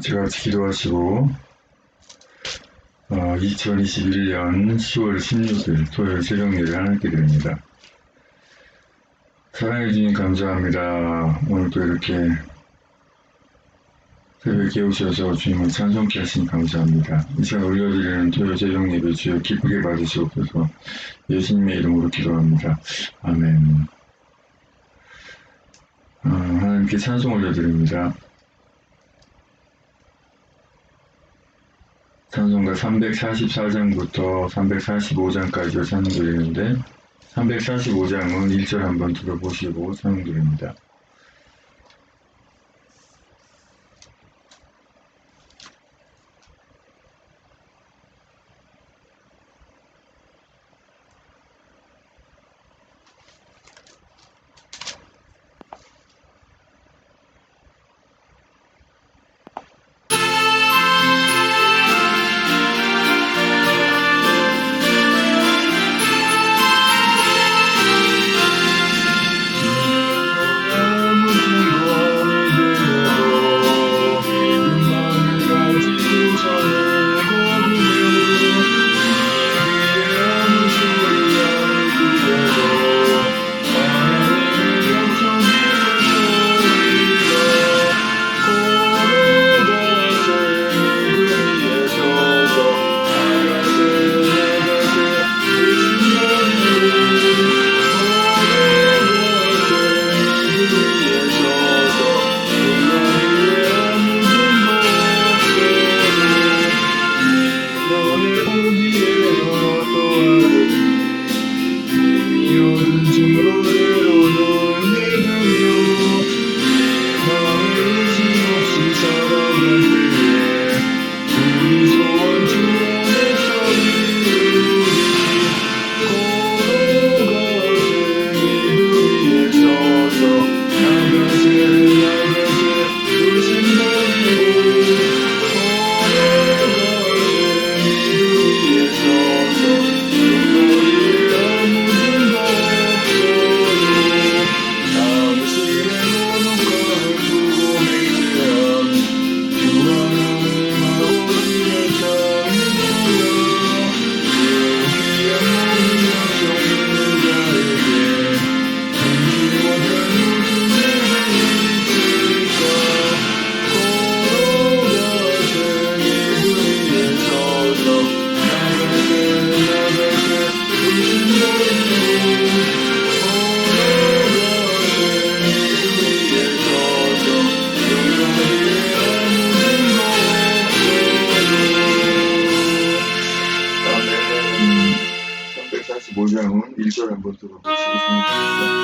제가 같이 기도하시고 2021년 10월 16일 토요일 새벽예를 하나님께 드립니다. 사랑해 주님 감사합니다. 오늘 또 이렇게 새벽에 깨우셔서 주님을 찬송케 하시니 감사합니다. 이 시간 올려드리는 토요일 새벽 예배 주여 기쁘게 받으시옵소서. 예수님의 이름으로 기도합니다. 아멘. 하나님께 찬송 올려드립니다. 찬송가 344장부터 345장까지 찬송드리는데 345장은 1절 한번 들어보시고 찬송드립니다. 한번 들어보시고 생각합니다.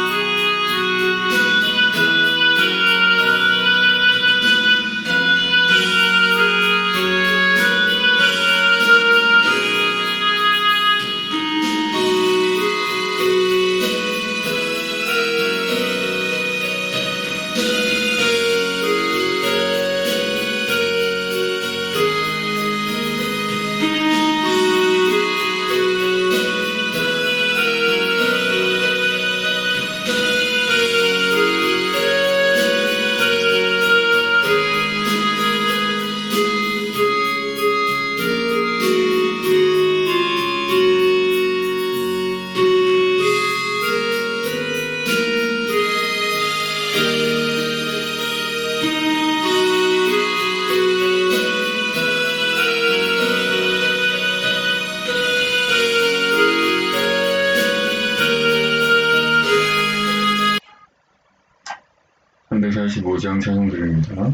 (345장) 찬송드립니다.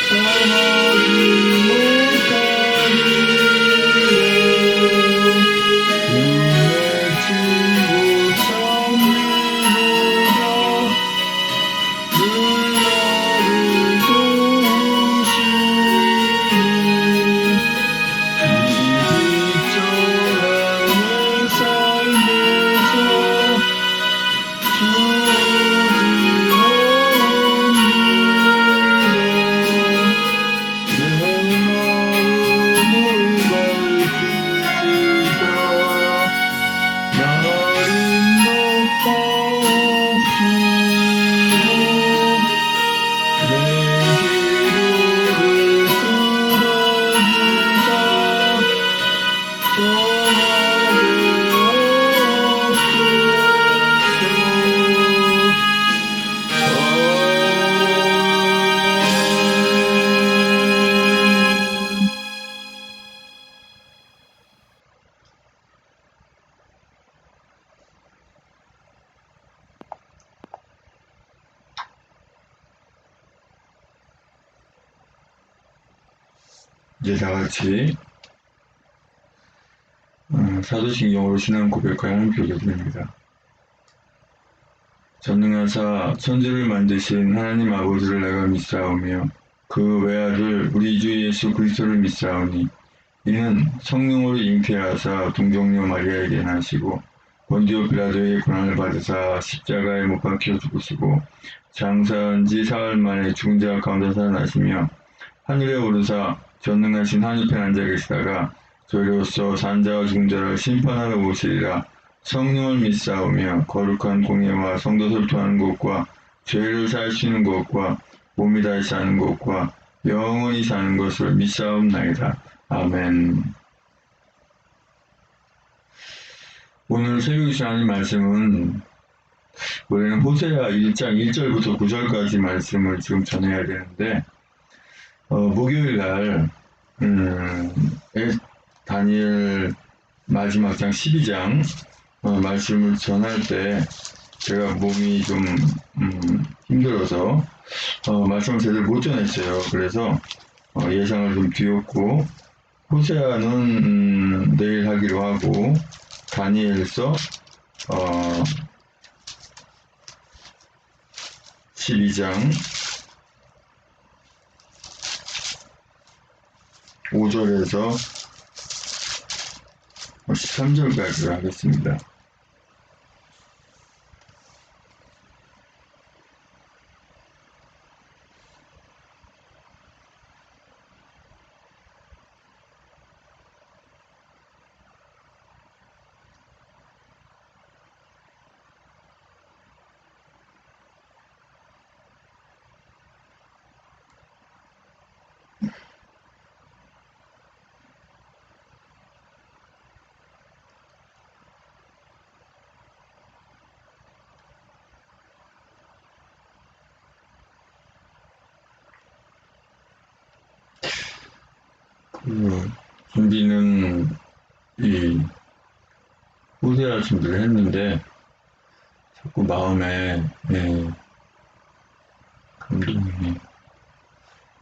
당하지 못하리라. 눈에 치고 참미로다. 늘 나를 도우시니 이리저리 내 삶에서 주지하옵니다. 내 마음을 밝히시사 나를 높아오시고 내 기도를 들어주사 이제 다 같이 사도신경으로 신앙 고백하는 교제드립니다. 전능하사 천지를 만드신 하나님 아버지를 내가 믿사오며 그 외아들 우리 주 예수 그리스도를 믿사오니 이는 성령으로 잉태하사 동정녀 마리아에게 나시고 본디오 빌라도의 고난을 받으사 십자가에 못 박혀 죽으시고 장사한 지 사흘 만에 죽은 자 가운데 살아나시며 하늘에 오르사 전능하신 하늘편 앉아 계시다가 저희로서 산자와 죽은 자를 심판하러 오시리라. 성령을 믿사오며 거룩한 공예와 성도를 통하는 것과 죄를 사하시는 것과 몸이 다시 사는 것과 영원히 사는 것을 믿사옵나이다. 아멘. 오늘 새벽에 하는 말씀은 원래는 호세아 1장 1절부터 9절까지 말씀을 지금 전해야 되는데 목요일 날 다니엘 마지막 장 12장 말씀을 전할 때 제가 몸이 좀 힘들어서 말씀을 제대로 못 전했어요. 그래서 예상을 좀 뒤엎고 호세아는 내일 하기로 하고 다니엘서 12장 5절에서 13절까지 하겠습니다. 준비는 호세아 준비를 했는데 자꾸 마음에 감동이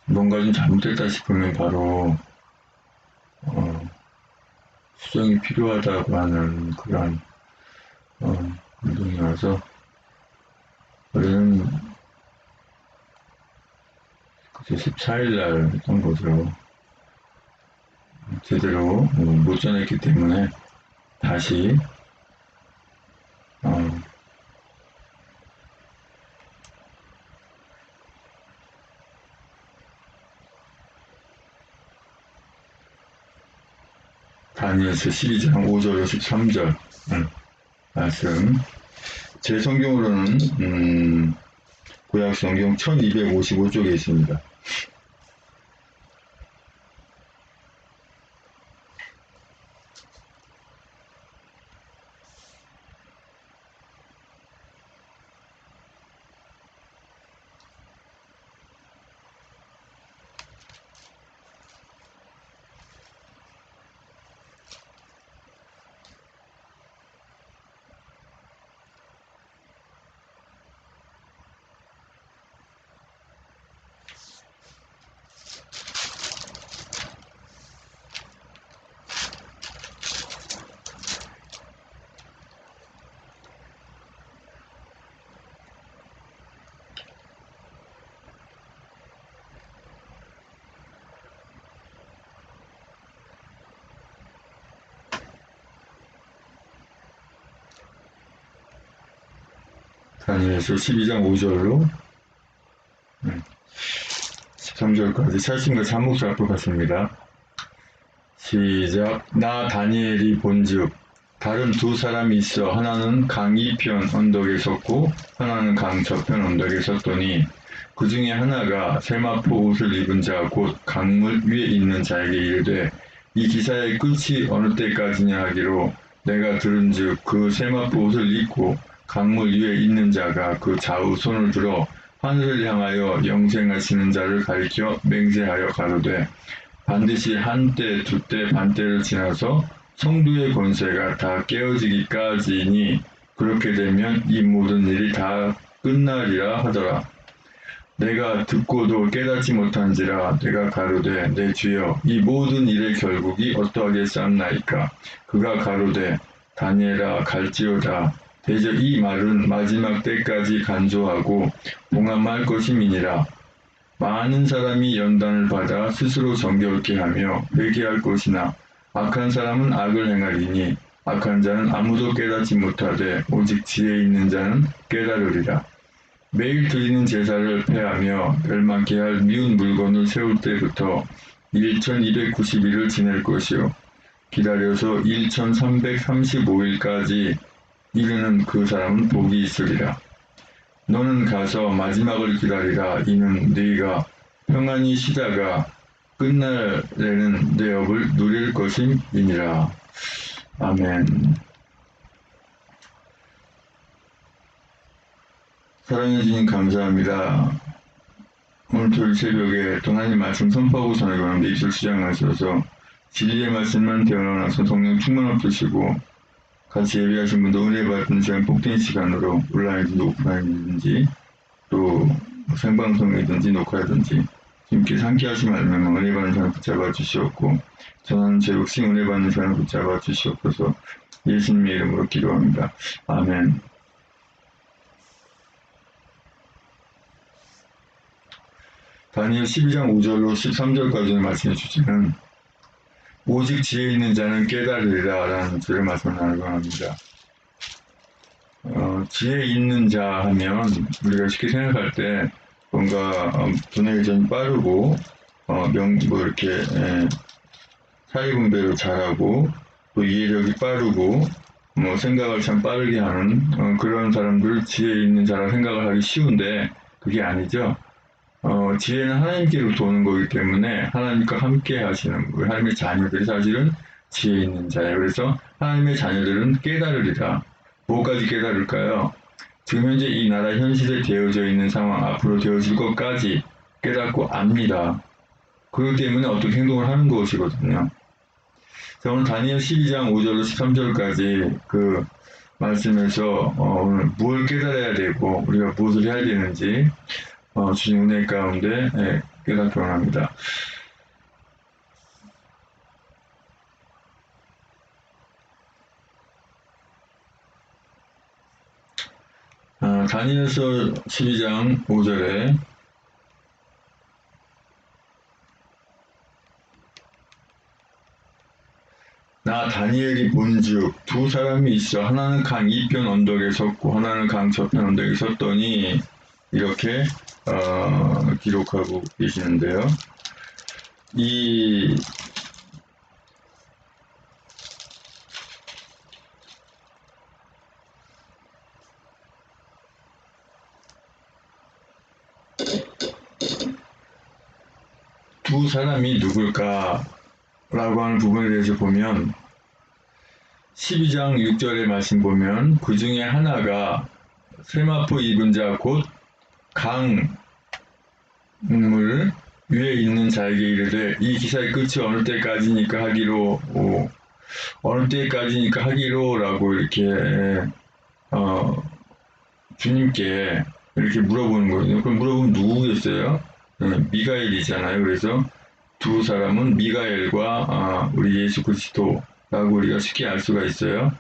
뭔가 좀 잘못됐다 싶으면 바로 수정이 필요하다고 하는 그런 감동이 와서 원래는 그제 14일 날 했던 거죠. 제대로 못 전했기 때문에 다시 다니엘서 12장 5절에서 13절 말씀. 제 성경으로는 구약 성경 1255쪽에 있습니다. 다니엘서 12장 5절로 13절까지 찰신과 참목사 앞으로 갔습니다. 시작. 나 다니엘이 본즉 다른 두 사람이 있어 하나는 강 이편 언덕에 섰고 하나는 강 저편 언덕에 섰더니 그 중에 하나가 세마포 옷을 입은 자 곧 강물 위에 있는 자에게 이르되 이 기사의 끝이 어느 때까지냐 하기로 내가 들은즉 그 세마포 옷을 입고 강물 위에 있는 자가 그 좌우 손을 들어 하늘을 향하여 영생하시는 자를 가리켜 맹세하여 가로되 반드시 한때 두때 반때를 지나서 성도의 권세가 다 깨어지기까지니 그렇게 되면 이 모든 일이 다 끝나리라 하더라. 내가 듣고도 깨닫지 못한지라 내가 가로되 내 주여 이 모든 일의 결국이 어떠하겠사옵나이까. 그가 가로되 다니엘아 갈지어다. 대저 이 말은 마지막 때까지 간조하고 봉함할 것임이니라. 많은 사람이 연단을 받아 스스로 정결케 하며 회개할 것이나 악한 사람은 악을 행하리니 악한 자는 아무도 깨닫지 못하되 오직 지혜 있는 자는 깨달으리라. 매일 드리는 제사를 폐하며 멸망케 할 미운 물건을 세울 때부터 1290일을 지낼 것이요 기다려서 1335일까지 이르는 그 사람은 복이 있으리라. 너는 가서 마지막을 기다리라. 이는 네가 평안히 쉬다가 끝날에는 내 업을 누릴 것임이니라. 아멘. 사랑해 주님 감사합니다. 오늘 토요일 새벽에 또 하나님 말씀 선포하고 전하고 하는데 입술 수장하셔서 진리의 말씀만 태어나서 성령 충만 없으시고 같이 예배하신 분도 은혜 받은 시간 복된 시간으로 온라인이든지 오프라인이든지 또 생방송이든지 녹화이든지 주님께서 함께 하시면 알면 은혜 받는 시간을 붙잡아 주시옵고 저는 제 욕심 은혜 받는 시간을 붙잡아 주시옵소서. 예수님의 이름으로 기도합니다. 아멘. 다니엘 12장 5절로 13절까지의 말씀해 주시는 오직 지혜 있는 자는 깨달으리라 라는 주를 말씀을 나누고 합니다. 지혜 있는 자 하면 우리가 쉽게 생각할 때 뭔가 분해가 좀 빠르고 이렇게 사회분배를 잘하고 또 이해력이 빠르고 생각을 참 빠르게 하는 그런 사람들 지혜 있는 자라 생각을 하기 쉬운데 그게 아니죠. 지혜는 하나님께로 도는 거기 때문에 하나님과 함께 하시는 거예요. 하나님의 자녀들이 사실은 지혜 있는 자예요. 그래서 하나님의 자녀들은 깨달으리라. 뭐까지 깨달을까요? 지금 현재 이 나라 현실에 되어져 있는 상황, 앞으로 되어질 것까지 깨닫고 압니다. 그렇기 때문에 어떻게 행동을 하는 것이거든요. 자, 오늘 다니엘 12장 5절로 13절까지 그 말씀에서 오늘 무엇을 깨달아야 되고 우리가 무엇을 해야 되는지 주신 은혜 가운데 깨닫기 원합니다. 다니엘서 12장 5절에 나 다니엘이 본즉 두 사람이 있어 하나는 강 이편 언덕에 섰고 하나는 강 저편 언덕에 섰더니 이렇게 기록하고 계시는데요. 이 두 사람이 누굴까? 라고 하는 부분에 대해서 보면 12장 6절의 말씀 보면 그 중에 하나가 세마포 입은 자 곧 강물 위에 있는 자에게 이르되 이 기사의 끝이 어느 때까지니까 하기로 어느 때까지니까 하기로라고 이렇게 주님께 이렇게 물어보는 거거든요. 그럼 물어보면 누구겠어요? 미가엘이잖아요. 그래서 두 사람은 미가엘과 우리 예수 그리스도라고 우리가 쉽게 알 수가 있어요.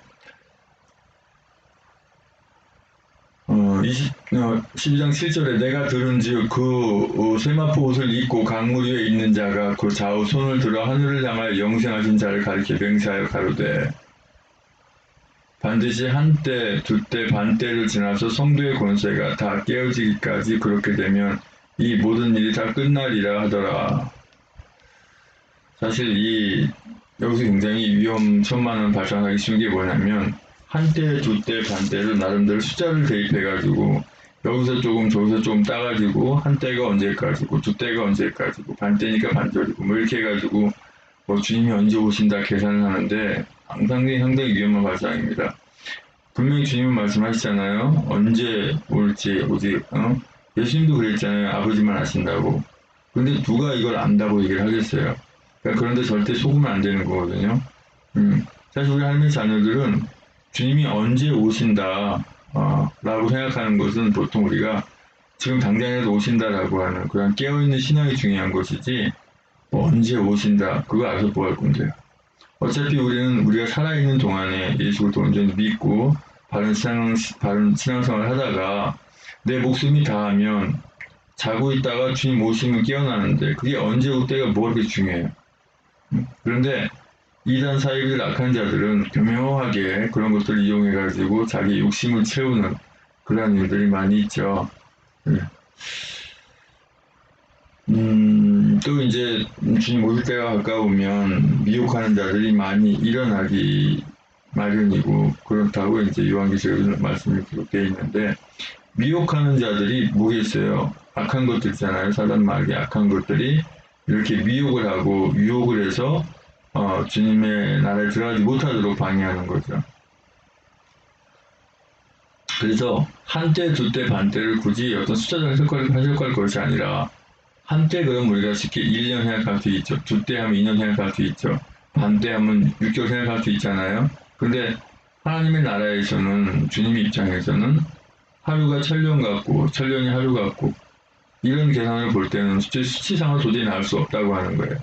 12장 7절에 내가 들은즉 그 세마포 옷을 입고 강물 위에 있는 자가 그 좌우 손을 들어 하늘을 향하여 영생하신 자를 가리켜 맹세하여 가로되 반드시 한때, 두때, 반때를 지나서 성도의 권세가 다 깨어지기까지 그렇게 되면 이 모든 일이 다 끝나리라 하더라. 사실 여기서 굉장히 위험천만한 발상하기 쉬운 게 뭐냐면 한때, 두때, 반때를 나름대로 숫자를 대입해가지고 여기서 조금 저기서 조금 따가지고 한때가 언제까지고 두때가 언제까지고 반때니까 반절이고 뭐 이렇게 해가지고 뭐 주님이 언제 오신다 계산을 하는데 상당히 위험한 발상입니다. 분명히 주님은 말씀하시잖아요. 언제 올지 오직 예수님도 그랬잖아요. 아버지만 아신다고. 근데 누가 이걸 안다고 얘기를 하겠어요. 그러니까 그런데 절대 속으면 안 되는 거거든요. 사실 우리 하나님의 자녀들은 주님이 언제 오신다 라고 생각하는 것은 보통 우리가 지금 당장이라도 오신다라고 하는 그런 깨어있는 신앙이 중요한 것이지 뭐 언제 오신다 그거 알아서 뭐 할 건데요. 어차피 우리가 살아있는 동안에 예수를 온전히 믿고 바른 신앙생활을 하다가 내 목숨이 다하면 자고 있다가 주님 오시면 깨어나는데 그게 언제 올 때가 뭐가 그렇게 중요해요. 그런데 이단 사이비 악한 자들은 교묘하게 그런 것들을 이용해가지고 자기 욕심을 채우는 그런 일들이 많이 있죠. 네. 또 이제 주님 오실 때가 가까우면 미혹하는 자들이 많이 일어나기 마련이고 그렇다고 이제 요한계시록에 말씀이 기록되어 있는데 미혹하는 자들이 뭐겠어요? 악한 것들 있잖아요. 사단 마귀 악한 것들이 이렇게 미혹을 하고 유혹을 해서 주님의 나라에 들어가지 못하도록 방해하는 거죠. 그래서 한때, 두때, 반때를 굳이 어떤 숫자적인 해석할 것이 아니라 한때 그럼 우리가 쉽게 1년 생각할 수 있죠. 두때 하면 2년 생각할 수 있죠. 반때 하면 6개월 생각할 수 있잖아요. 근데 하나님의 나라에서는 주님 입장에서는 하루가 천년 같고 천년이 하루 같고 이런 계산을 볼 때는 수치상으로 도저히 나올 수 없다고 하는 거예요.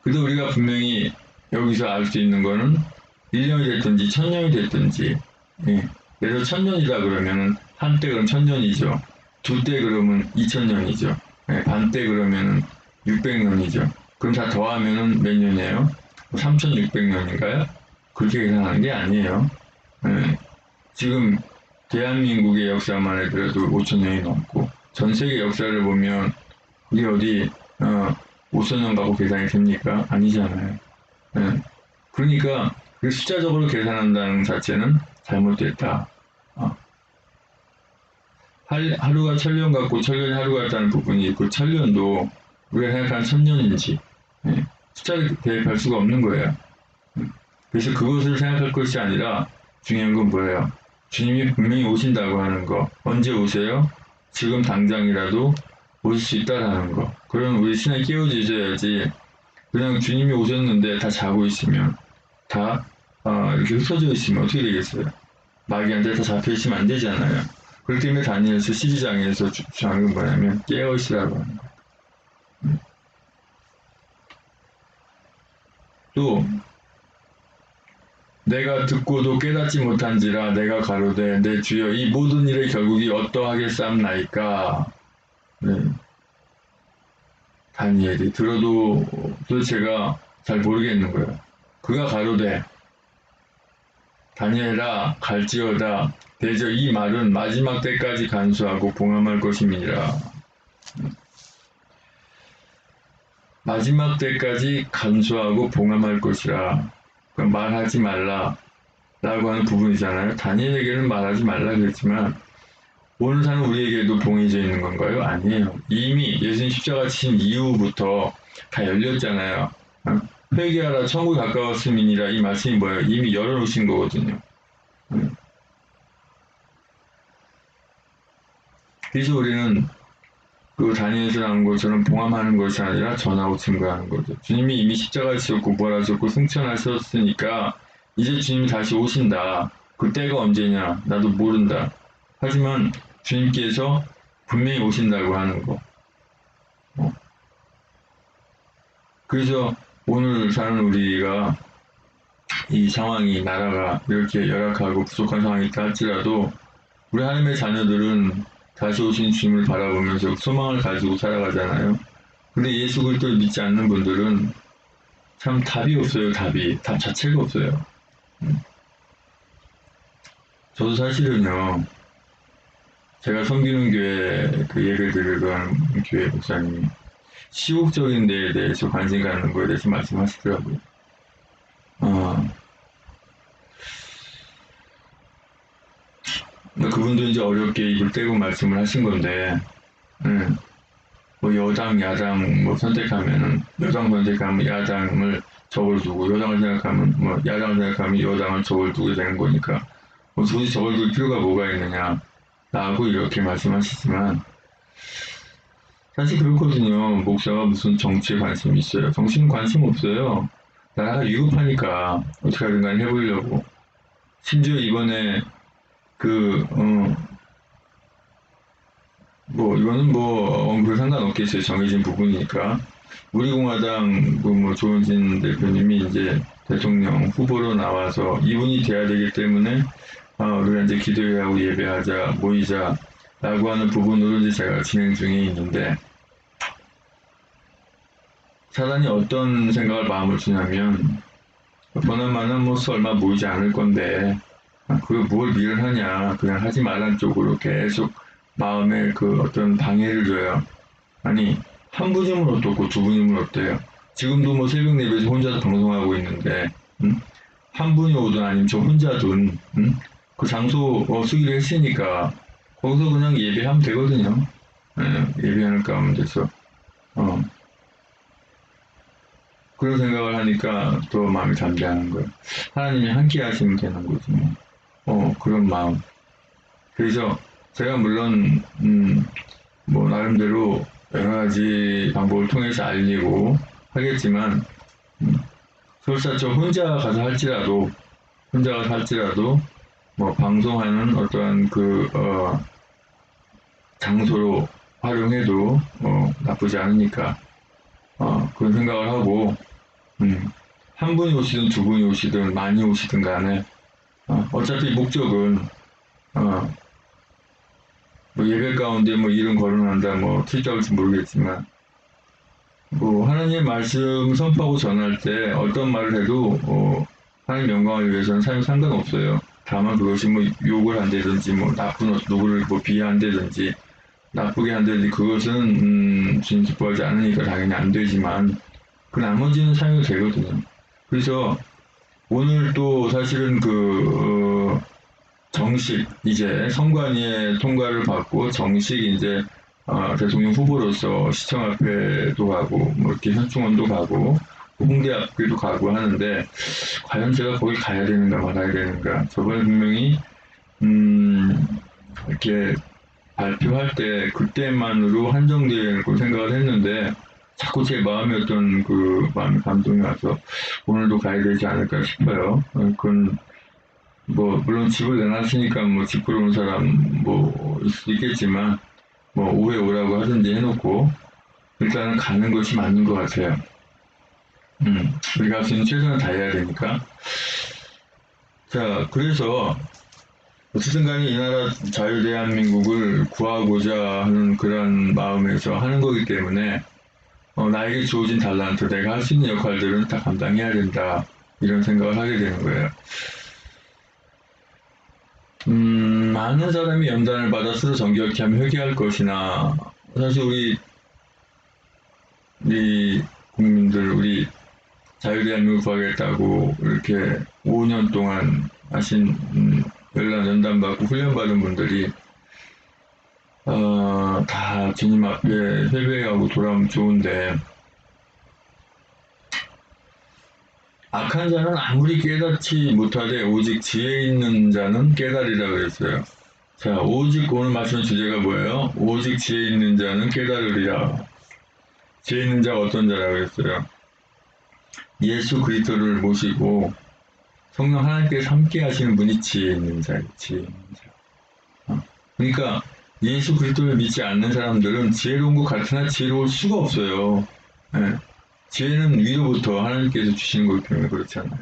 그래도 우리가 분명히 여기서 알 수 있는 거는 1년이 됐든지 1000년이 됐든지 그래서 1000년이다 그러면은 한때 그럼 1000년이죠. 두때 그러면 2000년이죠. 반때 그러면은 600년이죠. 그럼 다 더하면은 몇 년이에요? 3600년인가요? 그렇게 계산하는 게 아니에요. 지금 대한민국의 역사만 해도 5000년이 넘고 전 세계 역사를 보면 그게 어디 5000년 갖고 계산이 됩니까? 아니잖아요. 그러니까 그 숫자적으로 계산한다는 자체는 잘못됐다. 하루가 천년 같고 천년이 하루 같다는 부분이 있고 천년도 우리가 생각하는 천년인지 숫자를 대입할 수가 없는 거예요. 그래서 그것을 생각할 것이 아니라 중요한 건 뭐예요? 주님이 분명히 오신다고 하는 거. 언제 오세요? 지금 당장이라도 오실 수 있다라는 거. 그럼 우리 신앙이 깨어지셔야지 그냥 주님이 오셨는데 다 자고 있으면 다 이렇게 흩어져 있으면 어떻게 되겠어요? 마귀한테 다 잡혀 있으면 안 되잖아요. 그렇기 때문에 다니엘서 12장에서 주장은 뭐냐면 깨어있으라고 하는 거예요. 또 내가 듣고도 깨닫지 못한지라 내가 가로되 내 주여 이 모든 일의 결국이 어떠하겠사옵나이까. 네. 다니엘이 들어도 도대체가 잘 모르겠는 거예요. 그가 가로되 다니엘아 갈지어다 대저 이 말은 마지막 때까지 간수하고 봉함할 것임이니라. 마지막 때까지 간수하고 봉함할 것이라. 말하지 말라 라고 하는 부분이잖아요. 다니엘에게는 말하지 말라 그랬지만 오늘 사는 우리에게도 봉해져 있는 건가요? 아니에요. 이미 예수님 십자가 치신 이후부터 다 열렸잖아요. 회개하라 천국이 가까웠음이니라 이 말씀이 뭐예요? 이미 열어놓으신 거거든요. 그래서 우리는 그 다니엘에서 나온 것처럼 봉함하는 것이 아니라 전하고 증거하는 거죠. 주님이 이미 십자가에 지었고 부활하셨고 승천하셨으니까 이제 주님이 다시 오신다. 그때가 언제냐? 나도 모른다. 하지만 주님께서 분명히 오신다고 하는 거. 그래서 오늘 사는 우리가 이 상황이 나라가 이렇게 열악하고 부족한 상황이 있다 할지라도 우리 하나님의 자녀들은 다시 오신 주님을 바라보면서 소망을 가지고 살아가잖아요. 근데 예수 그리스도를 믿지 않는 분들은 참 답이 없어요. 답 자체가 없어요. 저도 사실은요, 제가 섬기는 교회 그 예배 드리던 교회 목사님이 시국적인 데에 대해서 관심 갖는 거에 대해서 말씀하시더라고요. 그분도 이제 어렵게 입을 떼고 말씀을 하신 건데, 뭐 여당, 야당 뭐 선택하면은 여당 선택하면 야당을 적어두고 여당을 생각하면 뭐 야당을 생각하면 여당을 적어두게 되는 거니까 뭐 굳이 적어둘 필요가 뭐가 있느냐 라고 이렇게 말씀하시지만 사실 그렇거든요. 목사가 무슨 정치에 관심이 있어요. 정치는 관심 없어요. 나라가 위급하니까 어떻게 하든 간에 해보려고. 심지어 이번에 이거는 그 상관없겠어요. 정해진 부분이니까. 우리 공화당 뭐 조은진 대표님이 이제 대통령 후보로 나와서 이분이 돼야 되기 때문에 우리가 이제 기도회하고 예배하자, 모이자라고 하는 부분으로 이제 제가 진행 중에 있는데 사단이 어떤 생각을 마음을 주냐면 보나마나 뭐 설마 모이지 않을 건데 그걸 뭘 미련하냐 그냥 하지 말란 쪽으로 계속 마음에 그 어떤 방해를 줘요. 아니 한 분이면 어떻고 두 분이면 어때요? 지금도 뭐 새벽 예배에서 혼자서 방송하고 있는데 한 분이 오든 아니면 저 혼자든 그 장소 쓰기로 했으니까 거기서 그냥 예배하면 되거든요. 예배하는 가운데서 그런 생각을 하니까 또 마음이 담대하는 거예요. 하나님이 함께 하시면 되는 거지 그런 마음. 그래서 제가 물론 뭐 나름대로 여러 가지 방법을 통해서 알리고 하겠지만 설사 저 혼자 가서 할지라도 뭐 방송하는 어떠한 장소로 활용해도 나쁘지 않으니까 그런 생각을 하고 한 분이 오시든 두 분이 오시든 많이 오시든 간에 어차피 목적은 뭐 예배 가운데 뭐 이름 거론한다 뭐 틀릴지 모르겠지만 뭐 하나님의 말씀 선포하고 전할 때 어떤 말을 해도 하나님 영광을 위해서는 사용 상관없어요. 다만 그것이 뭐 욕을 한다든지 뭐 나쁜 누구를 뭐 비하한다든지 나쁘게 한다든지 그것은 주님 기뻐하지 않으니까 당연히 안 되지만 그 나머지는 사용이 되거든요. 그래서 오늘 또 사실은 정식 이제 선관위의 통과를 받고 정식 이제 대통령 후보로서 시청 앞에도 가고 뭐 이렇게 현충원도 가고 홍대 앞에도 가고 하는데 과연 제가 거기 가야 되는가 말아야 되는가 저번에 분명히 이렇게 발표할 때 그때만으로 한정되는 걸 생각을 했는데 자꾸 제 마음에 어떤 마음의 감동이 와서 오늘도 가야 되지 않을까 싶어요. 그건 뭐 물론 집을 내놨으니까 뭐 집 들어오는 사람 뭐 있을 수 있겠지만 뭐 오후에 오라고 하든지 해놓고 일단은 가는 것이 맞는 것 같아요. 우리가 할 수 있는 최선을 다해야 되니까. 자, 그래서 어쨌든 간에 이 나라 자유대한민국을 구하고자 하는 그런 마음에서 하는 거기 때문에 나에게 주어진 달란트, 내가 할 수 있는 역할들은 다 감당해야 된다. 이런 생각을 하게 되는 거예요. 많은 사람이 연단을 받아 스스로 정결케 하며 회개할 것이나 사실 우리 국민들, 우리 자유대한민국 구하겠다고 이렇게 5년 동안 하신 연단받고 훈련받은 분들이 다 주님 앞에 회개하고 돌아오면 좋은데 악한 자는 아무리 깨닫지 못하되 오직 지혜 있는 자는 깨달으리라 그랬어요. 자, 오직 오늘 말씀 주제가 뭐예요? 오직 지혜 있는 자는 깨달으리라. 지혜 있는 자가 어떤 자라고 그랬어요? 예수 그리스도를 모시고 성령 하나님께서 함께 하시는 분이 지혜 있는 자예요. 지혜 있는 자. 그러니까 예수 그리스도를 믿지 않는 사람들은 지혜로운 것 같으나 지혜로울 수가 없어요. 네. 지혜는 위로부터 하나님께서 주시는 거기 때문에 그렇잖아요.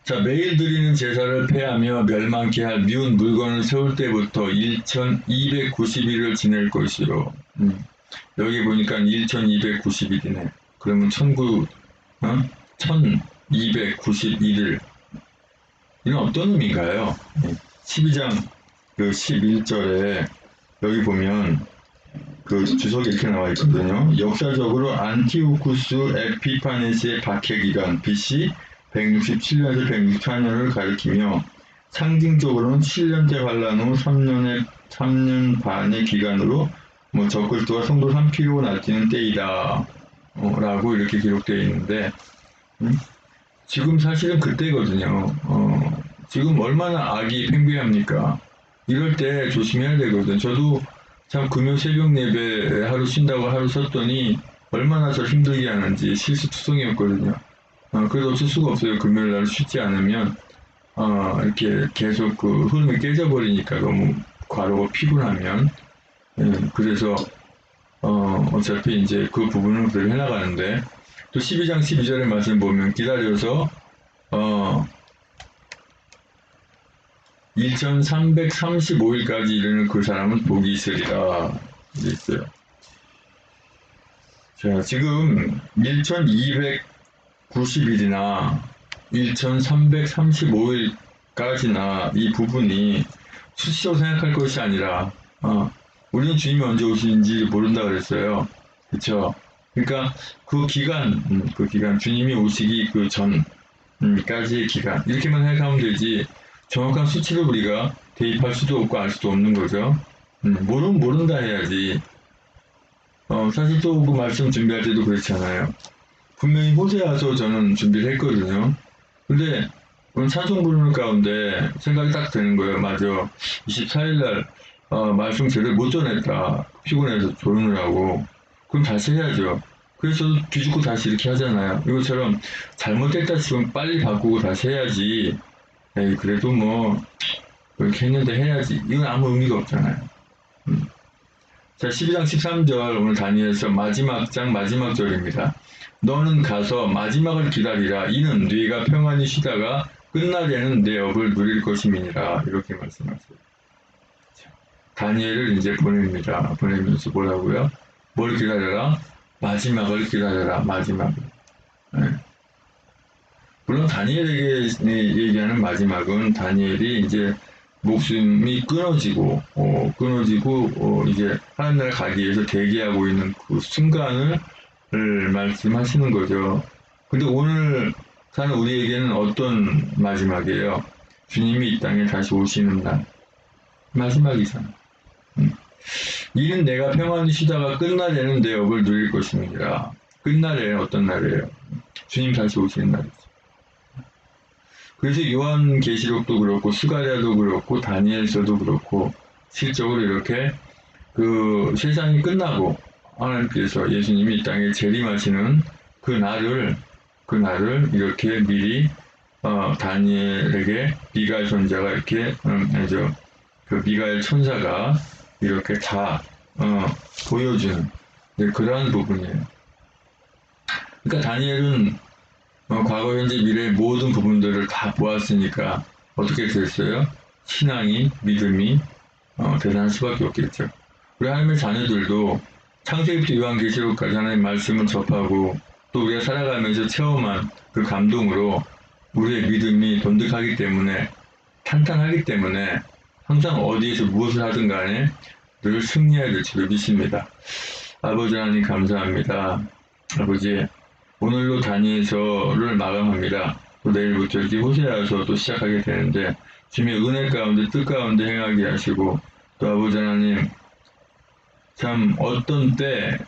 자, 매일 드리는 제사를 폐하며 멸망케 할 미운 물건을 세울 때부터 1290일을 지낼 것이요. 여기 보니까 1290일이네. 그러면 1000, 1291일. 이는 어떤 의미인가요? 12장 그 11절에 여기 보면 그 주석이 이렇게 나와 있거든요. 역사적으로 안티오쿠스 에피파네스의 박해 기간 BC 167년에서 164년을 가리키며 상징적으로는 7년째 관람 후 3년 반의 기간으로 적그리스도와 성도 3kg가 낫지는 때이다 라고 이렇게 기록되어 있는데 지금 사실은 그때거든요. 지금 얼마나 악이 팽배합니까? 이럴 때 조심해야 되거든. 저도 참 금요 새벽 예배 하루 쉰다고 하루 쉬었더니 얼마나 저 힘들게 하는지 실수투성이었거든요. 그래도 어쩔 수가 없어요. 금요일 날 쉬지 않으면 이렇게 계속 그 흐름이 깨져버리니까 너무 과로고 피곤하면 그래서 어차피 이제 그 부분은 그대로 해나가는데 또 12장 12절의 말씀 보면 기다려서 1335일까지 이르는 그 사람은 복이 있으리라 이렇게 있어요. 자, 지금 1290일이나 1335일까지나 이 부분이 수치로 생각할 것이 아니라 우리는 주님이 언제 오시는지 모른다 그랬어요. 그쵸? 그러니까 그 기간 주님이 오시기 그 전까지의 기간 이렇게만 생각하면 되지 정확한 수치를 우리가 대입할 수도 없고 알 수도 없는 거죠. 모르면 모른다 해야지. 사실 또 그 말씀 준비할 때도 그렇잖아요. 분명히 호세아서 저는 준비를 했거든요. 근데 오늘 찬송 부르는 가운데 생각이 딱 드는 거예요. 맞아. 24일날 말씀 제대로 못 전했다. 피곤해서 조르느라고. 그럼 다시 해야죠. 그래서 뒤죽고 다시 이렇게 하잖아요. 이것처럼 잘못됐다 싶으면 빨리 바꾸고 다시 해야지. 에이, 그래도 뭐 그렇게 했는데 해야지. 이건 아무 의미가 없잖아요. 자, 12장 13절 오늘 다니엘서 마지막 장 마지막 절입니다. 너는 가서 마지막을 기다리라. 이는 네가 평안히 쉬다가 끝날에는 내 업을 누릴 것임이니라. 이렇게 말씀하세요. 다니엘을 이제 보냅니다. 보내면서 뭐라고요? 뭘 기다려라? 마지막을 기다려라. 마지막을. 네. 물론 다니엘에게 얘기하는 마지막은 다니엘이 이제 목숨이 끊어지고 이제 하나님 나라 가기 위해서 대기하고 있는 그 순간을 말씀하시는 거죠. 근데 오늘 사는 우리에게는 어떤 마지막이에요? 주님이 이 땅에 다시 오시는 날 마지막이잖아. 이는 내가 평안히 쉬다가 끝날에는 내 업을 누릴 것입니다. 끝날에는 어떤 날이에요? 주님 다시 오시는 날이죠. 그래서 요한계시록도 그렇고 스가랴도 그렇고 다니엘서도 그렇고 실적으로 이렇게 그 세상이 끝나고 하나님께서 예수님이 이 땅에 재림하시는 그 날을 이렇게 미리 다니엘에게 미가엘 선자가 이렇게 그 미가엘 천사가 이렇게 다 보여주는 그러한 부분이에요. 그러니까 다니엘은 과거, 현재, 미래의 모든 부분들을 다 보았으니까 어떻게 됐어요? 신앙이, 믿음이 대단할 수밖에 없겠죠. 우리 하나님의 자녀들도 창세기부터 요한계시록까지 하나님의 말씀을 접하고 또 우리가 살아가면서 체험한 그 감동으로 우리의 믿음이 돈득하기 때문에 탄탄하기 때문에 항상 어디에서 무엇을 하든 간에 늘 승리해야 될 줄을 믿습니다. 아버지 하나님 감사합니다. 아버지 오늘로 다니엘서를 마감합니다. 또 내일부터 이렇게 호세아서 또 시작하게 되는데 주님의 은혜 가운데 뜻 가운데 행하게 하시고 또 아버지 하나님 참 어떤 때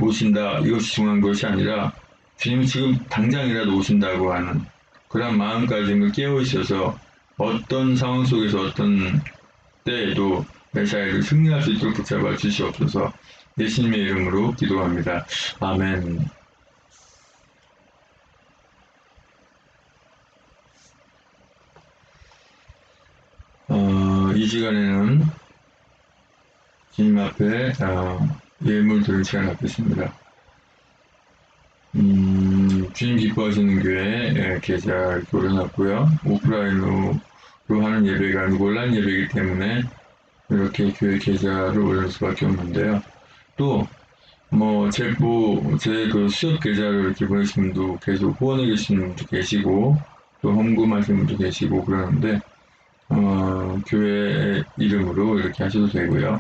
오신다 이것이 중요한 것이 아니라 주님 지금 당장이라도 오신다고 하는 그런 마음가짐을 깨어 있어서 어떤 상황 속에서 어떤 때에도 메시아를 승리할 수 있도록 붙잡아 주시옵소서. 예수님의 이름으로 기도합니다. 아멘. 이 시간에는 주님 앞에 예물 드릴 시간을 갖겠습니다. 주님 기뻐하시는 교회 계좌를 올려놨고요. 오프라인으로 하는 예배가 아니고 온라인 예배이기 때문에 이렇게 교회 계좌를 올릴 수밖에 없는데요. 또 제 그 수협 계좌를 이렇게 보내신 분도 계속 후원해 계시는 분도 계시고, 또 헌금하시는 분도 계시고 그러는데, 교회 이름으로 이렇게 하셔도 되고요.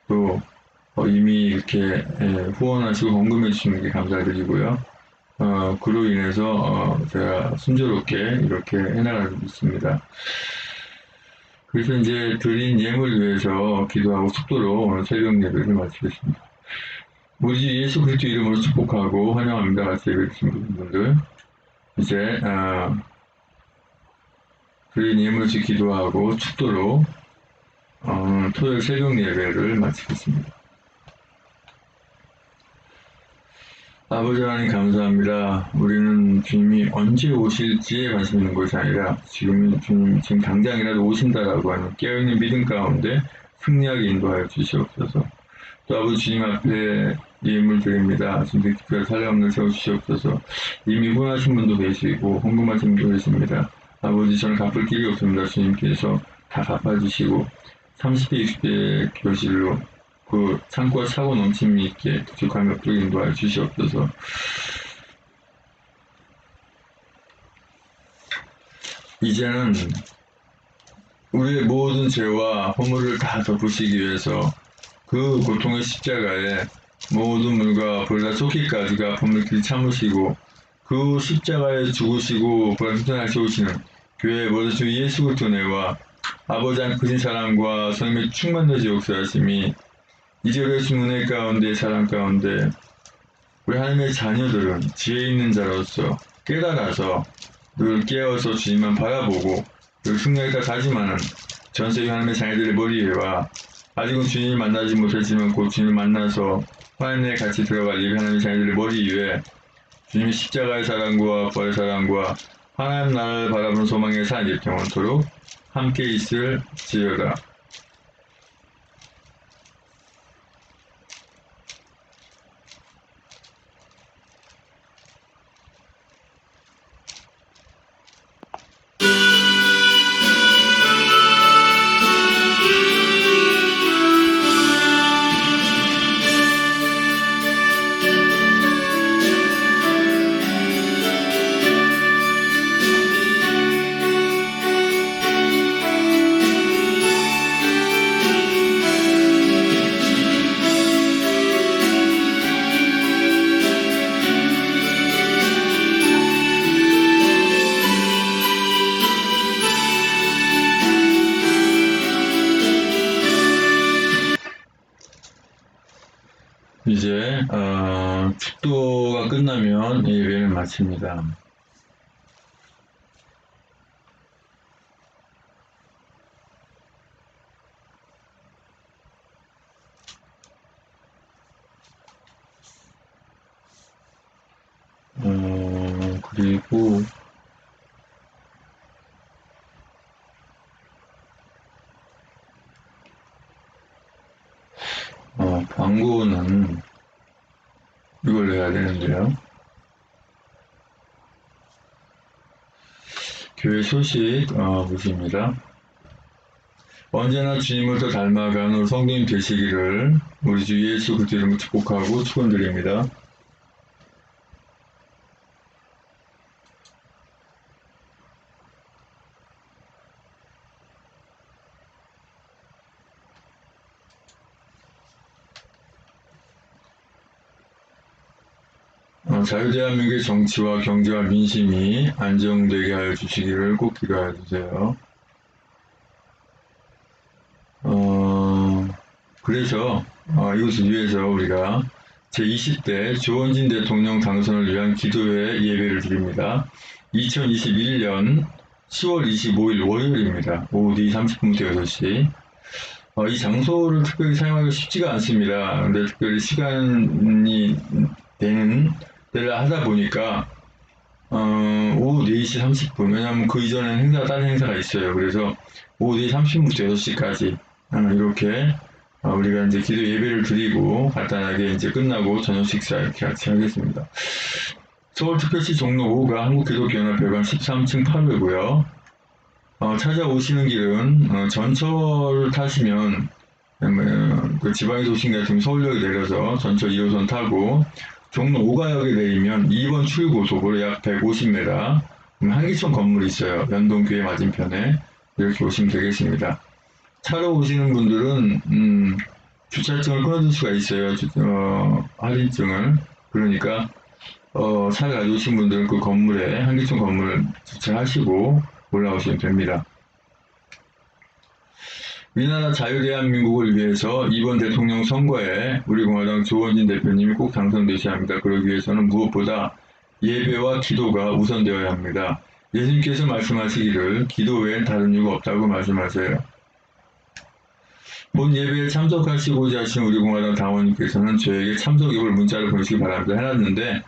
또, 이미 이렇게 후원하시고 헌금해 주시는 게 감사드리고요. 그로 인해서, 제가 순조롭게 이렇게 해나가고 있습니다. 그래서 이제 드린 예물 위해서 기도하고 속도로 오늘 새벽 예배를 마치겠습니다. 우리 주 예수 그리스도 이름으로 축복하고 환영합니다. 같이 예배 드리신 분들. 이제, 드린 예물을 기도하고 축도로, 토요일 새벽 예배를 마치겠습니다. 아버지 하나님 감사합니다. 우리는 주님이 언제 오실지에 관심 있는 것이 아니라 지금 당장이라도 오신다라고 하는 깨어있는 믿음 가운데 승리하게 인도하여 주시옵소서. 또 아버지 주님 앞에 예물 드립니다. 주님 특별히 살아없는 세워주시옵소서. 이미 후원하신 분도 계시고 헌금하신 분도 계십니다. 아버지 저는 갚을 길이 없습니다. 주님께서 다 갚아주시고 30대 60대 교실로 그 창고가 차고 넘침이 있게 부족함이 없도록 인도하여 주시옵소서. 이제는 우리의 모든 죄와 허물을 다 덮으시기 위해서 그 고통의 십자가에 모든 물과 불과 쏟기까지 그 아픔을 길 참으시고 그 십자가에 죽으시고 부활승천하시오시는 교회의 모든 주 예수 그리스도 은혜와 아버지 하나님 크신 사랑과 성령의 충만되지 역사하심이 이제 우리의 은혜 가운데 사랑 가운데 우리 하나님의 자녀들은 지혜 있는 자로서 깨달아서 늘 깨어서 주님만 바라보고 늘 승리하겠다 다짐하는 전세계 하나님의 자녀들의 머리 위와 아직은 주님을 만나지 못했지만 곧 주님을 만나서 하나님의 같이 들어갈 예배 하나님의 자녀들의 머리 위에 주님의 십자가의 사랑과 부활의 사랑과 하나님 나라를 바라보는 소망의 삶이 영원토록 함께 있을지어다. 이제 축도가 끝나면 예배를 마칩니다. 그리고 광고는 이걸 해야 되는데요. 교회 소식 보십니다. 언제나 주님을 더 닮아가는 성도님 되시기를 우리 주 예수 그리스도 이름으로 축복하고 축원드립니다. 자유대한민국의 정치와 경제와 민심이 안정되게 하여 주시기를 꼭 기도하여 주세요. 그래서 이것을 위해서 우리가 제20대 조원진 대통령 당선을 위한 기도회 예배를 드립니다. 2021년 10월 25일 월요일입니다. 오후 4시 30분부터 6시. 이 장소를 특별히 사용하기가 쉽지가 않습니다. 근데 특별히 시간이 되는 때를 하다 보니까 오후 4시 30분, 왜냐하면 그 이전엔 다른 행사가 있어요. 그래서 오후 4시 30분부터 6시까지 이렇게 우리가 이제 기도 예배를 드리고 간단하게 이제 끝나고 저녁 식사 이렇게 같이 하겠습니다. 서울특별시 종로 5가 한국기독교연합회관 13층 8회고요. 찾아오시는 길은 전철을 타시면 그 지방의 도심 같으면 서울역에 내려서 전철 2호선 타고 종로 5가역에 내리면 2번 출고속으로 약 150m 한기총 건물이 있어요. 연동교회 맞은편에 이렇게 오시면 되겠습니다. 차로 오시는 분들은 주차증을 끊어줄 수가 있어요. 할인증을. 그러니까 차를 가지고 오신 분들은 그 건물에 한기총 건물을 주차하시고 올라오시면 됩니다. 우리나라 자유대한민국을 위해서 이번 대통령 선거에 우리 공화당 조원진 대표님이 꼭 당선되셔야 합니다. 그러기 위해서는 무엇보다 예배와 기도가 우선되어야 합니다. 예수님께서 말씀하시기를 기도 외엔 다른 이유가 없다고 말씀하세요. 본 예배에 참석하시고자 하신 우리 공화당 당원님께서는 저에게 참석 여부를 문자로 보내시기 바랍니다. 해놨는데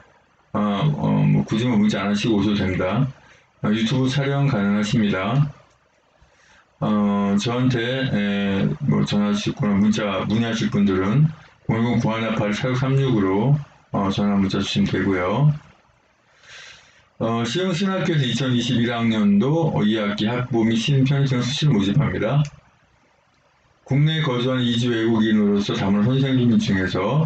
뭐 굳이 문자 안 하시고 오셔도 됩니다. 유튜브 촬영 가능하십니다. 저한테 뭐 전화 주시거나 문자 문의하실 분들은 010-9188-4636으로 전화 문자 주시면 되고요. 시흥신학교에서 2021학년도 2학기 학부 및 신편의생 수시를 모집합니다. 국내에 거주하는 이주 외국인으로서 담을 선생님 중에서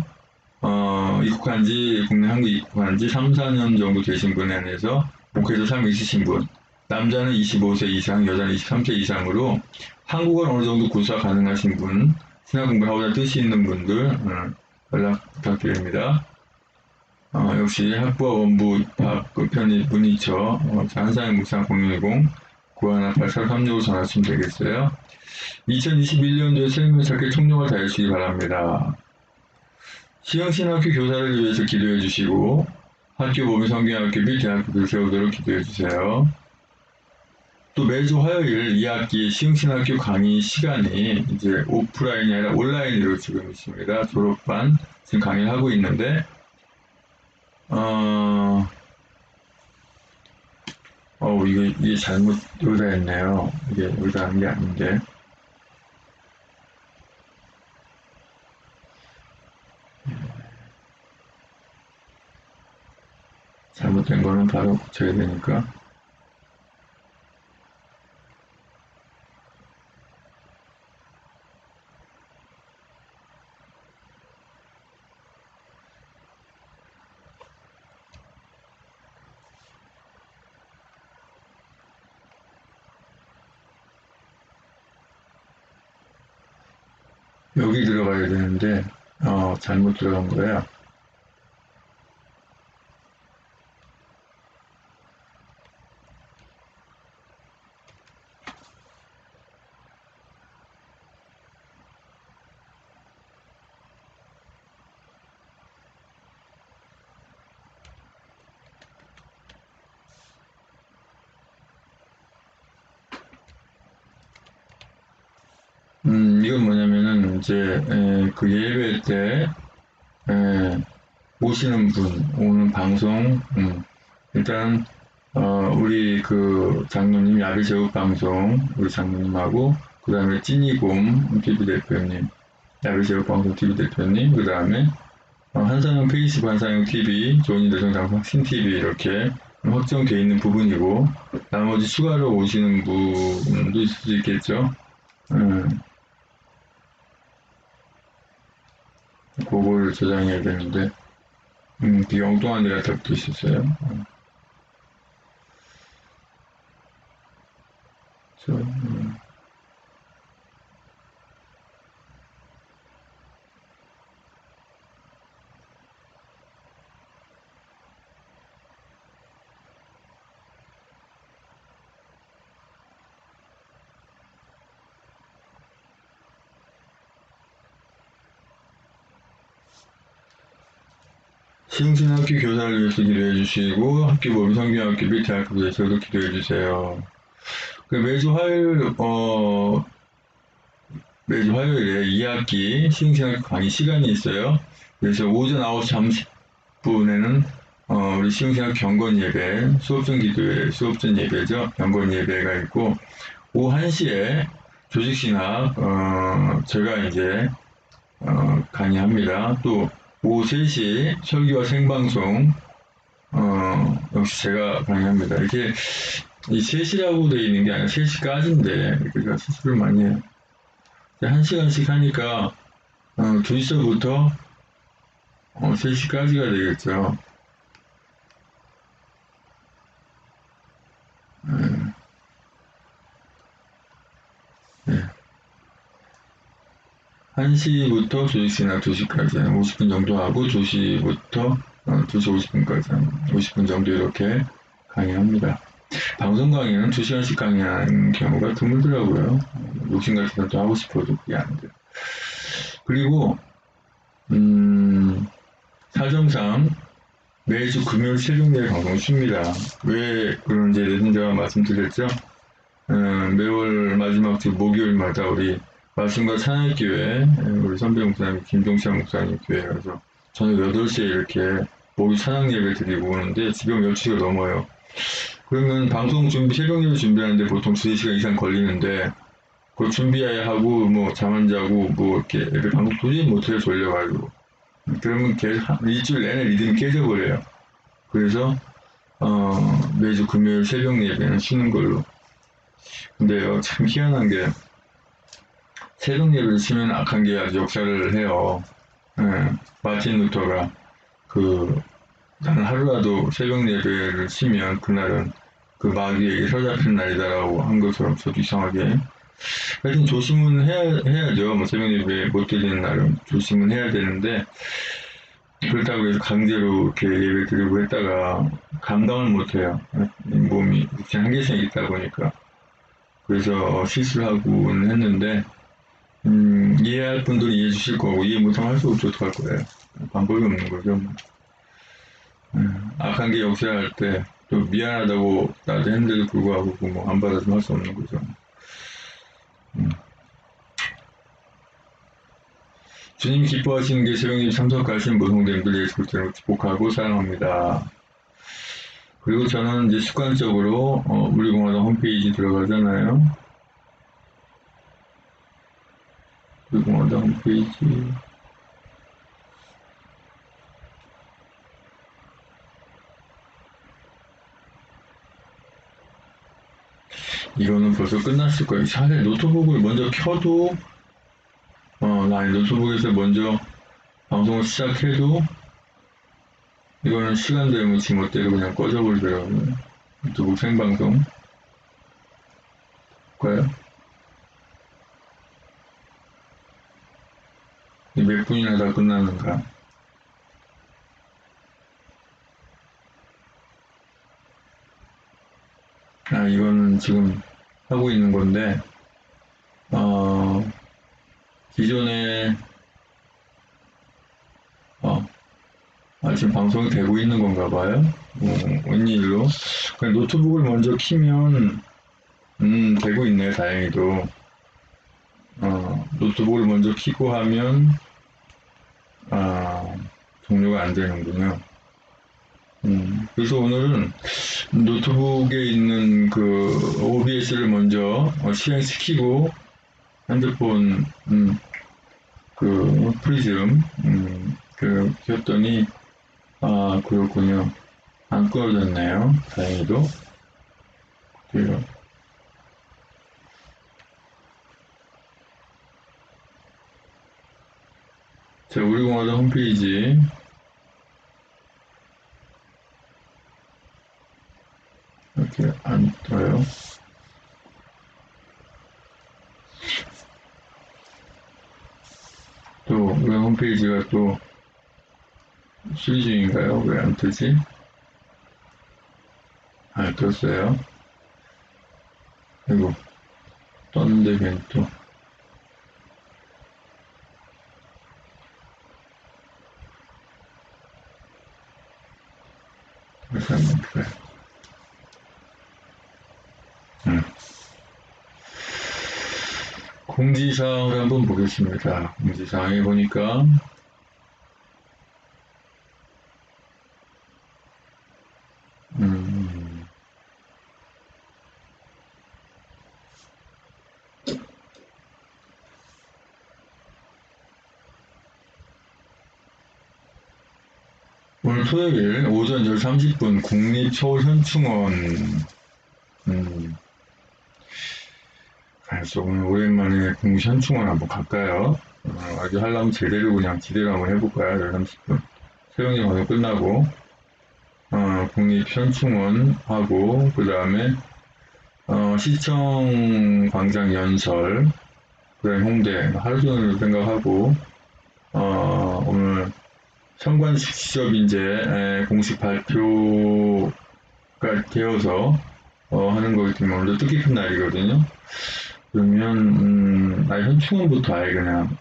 국내 한국 입국한 지 3, 4년 정도 되신 분에 한해서 목회자 삶이 있으신 분, 남자는 25세 이상, 여자는 23세 이상으로 한국어를 어느 정도 구사 가능하신 분, 신학 공부하고자 뜻이 있는 분들 연락 부탁드립니다. 역시 학부와 원부 입학 편입 문의처 한상현 묵상 010-9188-4636으로 전화하시면 되겠어요. 2021년도에 생명찾기 총력을 다해주시기 바랍니다. 시흥신학교 교사를 위해서 기도해 주시고 학교 범위 성경학교 및 대학교를 세우도록 기도해 주세요. 또 매주 화요일 2학기 시흥신학교 강의 시간이 이제 오프라인이 아니라 온라인으로 지금 있습니다. 졸업반 지금 강의를 하고 있는데 이게 잘못 여기다 했네요. 이게 여기다 한 게 아닌데. 잘못된 거는 바로 고쳐야 되니까. 여기 들어가야 되는데 잘못 들어간 거야. 이건 뭐냐면은 이제 그 예배 때 오시는 분, 오는 방송, 일단 우리 그 장로님 야비제국 방송 우리 장로님하고 그 다음에 찐이곰 TV 대표님, 야비제국 방송 TV 대표님, 그 다음에 한상영 페이스북 한상영 TV, 조은희 대성당국 신 TV 이렇게 확정되어 있는 부분이고 나머지 추가로 오시는 분도 있을 수 있겠죠. 그거를 저장해야 되는데 되게 엉뚱한 데가 다 붙어 있었어요. 시흥신학교 교사를 위해서 기도해 주시고 학교 범위 성경학교 및 대학교 위해서도 기도해 주세요. 매주 화요일에 2학기 시흥신학교 강의 시간이 있어요. 그래서 오전 9시 30분에는 우리 시흥신학교 경건 예배, 수업전 예배죠. 경건 예배가 있고 오후 1시에 조직신학 제가 이제 강의합니다. 또 오후 3시 설교와 생방송 역시 제가 강의합니다. 이게 이 3시라고 되어 있는 게 아니라 3시까지인데 제가 실수를 많이 해요. 1시간씩 하니까 2시부터 3시까지가 되겠죠. 네. 1시부터 2시나 2시까지 50분 정도 하고 2시부터 2시 50분까지 50분 정도 이렇게 강의합니다. 방송 강의는 2시간씩 강의하는 경우가 드물더라고요. 욕심 같아서 또 하고 싶어도 그게 안 돼요. 그리고 사정상 매주 금요일 새벽에 방송을 쉽니다. 왜 그런지 제가 말씀드렸죠. 매월 마지막 주 목요일마다 우리 말씀과 찬양교회 우리 선배 목사님 김종찬 목사님 교회 가서 저녁 8시에 이렇게 목요일 찬양 예배 드리고 오는데 지금 12시가 넘어요. 그러면 방송 준비, 새벽 예배 준비하는데 보통 2시간 이상 걸리는데 그걸 준비해야 하고 뭐 잠 안 자고 뭐 이렇게 방송 도저히 못해요. 졸려가지고. 그러면 계속 일주일 내내 리듬이 깨져버려요. 그래서 매주 금요일 새벽 예배는 쉬는 걸로. 근데요, 참 희한한 게 새벽 예배를 쉬면 악한 게 아주 역사를 해요. 마틴 루터가 나는 하루라도 새벽 예배를 쉬면 그날은 그 마귀에게 사로잡힌 날이다라고 한 것처럼 저도 이상하게. 하여튼 조심은 해야죠. 뭐 새벽 예배 못 드리는 날은 조심은 해야 되는데 그렇다고 해서 강제로 이렇게 예배 드리고 했다가 감당을 못해요. 몸이 한계성이 있다 보니까. 그래서 실수를 하고는 했는데 이해할 분들은 이해해 주실 거고 이해 못하면 할 수 없죠. 어떡할 거예요. 방법이 없는 거죠. 악한 게 역사할 때 또 미안하다고 나도 했는데도 불구하고 뭐 안 받아주면 할 수 없는 거죠. 주님 기뻐하시는 게 새벽에 참석하신 모든 성도님들 예수 그리스도를 축복하고 사랑합니다. 그리고 저는 이제 습관적으로 우리 공화당 홈페이지 들어가잖아요. 우리 공화당 홈페이지 이거는 벌써 끝났을 거예요. 사실 노트북을 먼저 켜도 나 노트북에서 먼저 방송을 시작해도 이거는 시간 되면 지멋대로 그냥 꺼져버리더라고요. 노트북 생방송 볼까요? 몇 분이나 다 끝나는가. 이거는 지금 하고 있는 건데 기존에 지금 방송이 되고 있는 건가 봐요. 웬일로. 노트북을 먼저 키면 되고 있네요. 다행히도. 노트북을 먼저 키고 하면 종료가 안 되는군요. 그래서 오늘은 노트북에 있는 그 OBS를 먼저 실행시키고 핸드폰 프리즘 켰더니 그렇군요. 안 끊어졌네요. 다행히도. 그래요. 자, 우리 공화당 홈페이지 이렇게 안 떠요. 또 우리 홈페이지가 또 수리 중인가요? 왜 안 뜨지? 떴어요. 그리고 떴는데 그냥 또 다시 한번 볼까요? 공지사항을 한번 보겠습니다. 공지사항에 보니까 오늘 토요일 오전 10시 30분 국립서울현충원 오늘 오랜만에 국립현충원 한번 갈까요? 아주 하려면 제대로 그냥 지대로 한번 해볼까요? 30분. 세영이 방송 끝나고, 국립현충원 하고, 그 다음에, 시청 광장 연설, 그 다음에 홍대, 하루 종일 생각하고, 오늘 현관수첩인제 공식 발표가 되어서, 하는 거기 때문에 오늘도 뜻깊은 날이거든요. 그러면 현충원부터 아예 그냥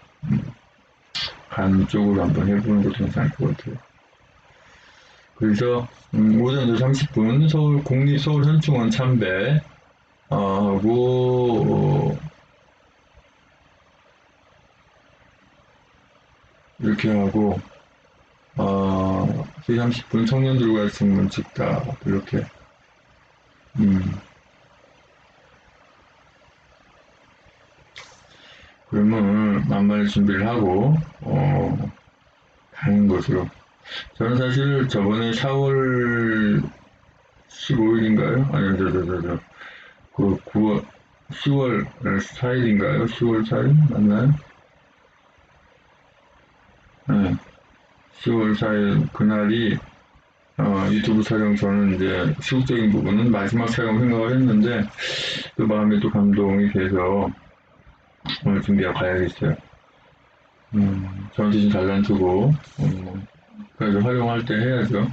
간 쪽으로 한번 해보는 것도 괜찮을 것 같아요. 그래서 오전 30분 서울 국립서울현충원 참배 하고 이렇게 하고 30분 청년들과 신문 찍다 이렇게 그러면 만반의 준비를 하고 가는 것으로. 저는 사실 저번에 4월 15일인가요? 아니요, 그 10월 4일인가요? 10월 4일 맞나요? 네. 10월 4일 그날이 유튜브 촬영 저는 이제 시국적인 부분은 마지막 촬영 생각을 했는데 그 마음에 또 감동이 돼서 오늘 준비하고 가야겠어요. 저한테 좀 달란트고 그래도 활용할 때 해야죠.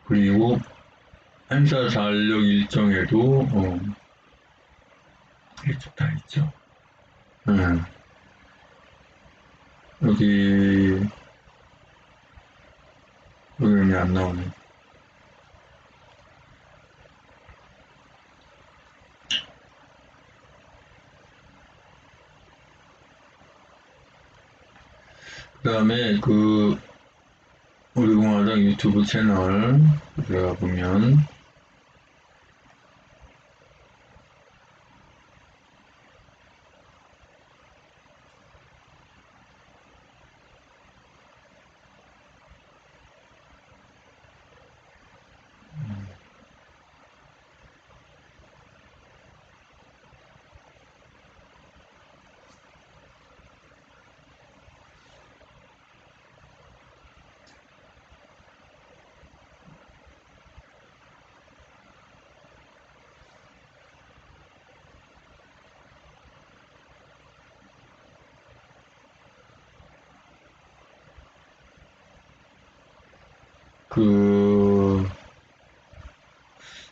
그리고 행사 달력 일정에도 이쪽 다 있죠. 여기 이름이 안 나오네. 그 다음에 우리 공화당 유튜브 채널 들어가 보면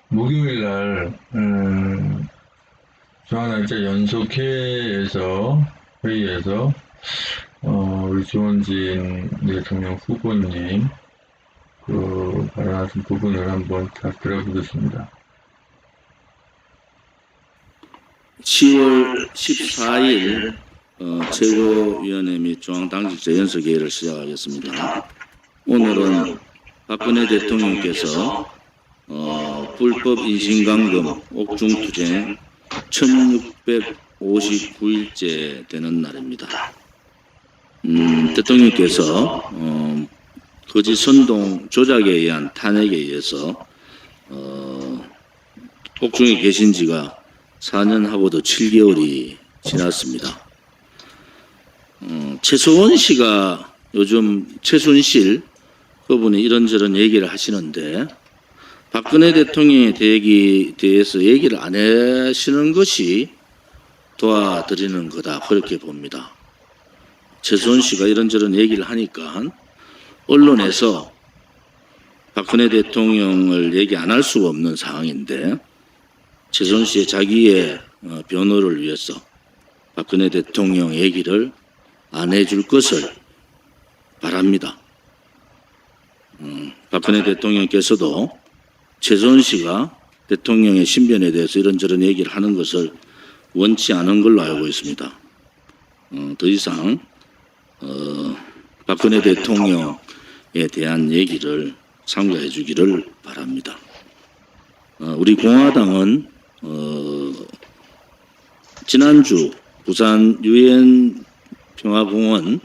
목요일날 중앙당자 회의에서 우리 주원진 대통령 후보님 발언하신 부분을 한번 다 들어보겠습니다. 10월 14일 최고위원회 및 중앙당직자 연설회의를 시작하겠습니다. 오늘은 박근혜 대통령께서 불법 인신감금 옥중투쟁 1659일째 되는 날입니다. 대통령께서 거짓 선동 조작에 의한 탄핵에 의해서 옥중에 계신 지가 4년하고도 7개월이 지났습니다. 최소원 씨가 요즘 최순실 그분이 이런저런 얘기를 하시는데 박근혜 대통령에 대해서 얘기를 안 하시는 것이 도와드리는 거다 그렇게 봅니다. 최소원 씨가 이런저런 얘기를 하니까 언론에서 박근혜 대통령을 얘기 안 할 수가 없는 상황인데 최소원 씨의 자기의 변호를 위해서 박근혜 대통령 얘기를 안 해줄 것을 바랍니다. 박근혜 대통령께서도 최소원 씨가 대통령의 신변에 대해서 이런저런 얘기를 하는 것을 원치 않은 걸로 알고 있습니다. 더 이상 박근혜 대통령에 대한 얘기를 삼가해 주기를 바랍니다. 우리 공화당은 지난주 부산 유엔평화공원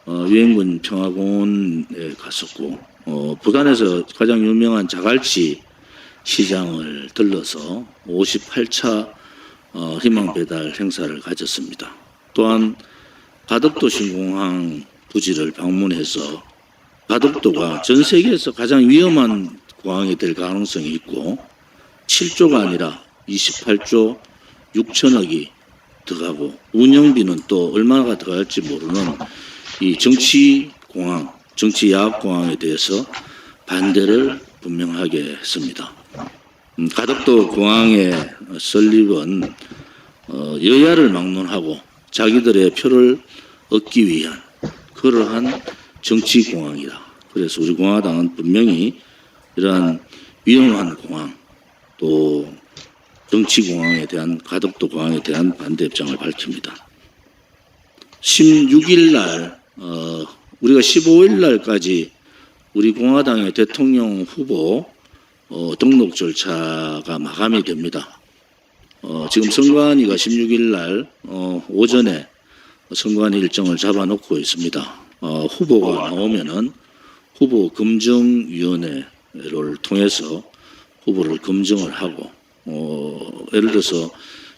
유엔군 평화공원에 갔었고 부산에서 가장 유명한 자갈치 시장을 들러서 58차 희망 배달 행사를 가졌습니다. 또한 가덕도 신공항 부지를 방문해서 가덕도가 전 세계에서 가장 위험한 공항이 될 가능성이 있고 7조가 아니라 28조 6천억이 들어가고 운영비는 또 얼마나 들어갈지 모르는 이 정치공항, 정치야합공항에 대해서 반대를 분명하게 했습니다. 가덕도 공항의 설립은 여야를 막론하고 자기들의 표를 얻기 위한 그러한 정치공항이다. 그래서 우리 공화당은 분명히 이러한 위험한 공항 또 정치공항에 대한 가덕도 공항에 대한 반대 입장을 밝힙니다. 16일 날 우리가 15일 날까지 우리 공화당의 대통령 후보 등록 절차가 마감이 됩니다. 지금 선관위가 16일 날 오전에 선관위 일정을 잡아놓고 있습니다. 후보가 나오면은 후보 검증위원회를 통해서 후보를 검증을 하고 예를 들어서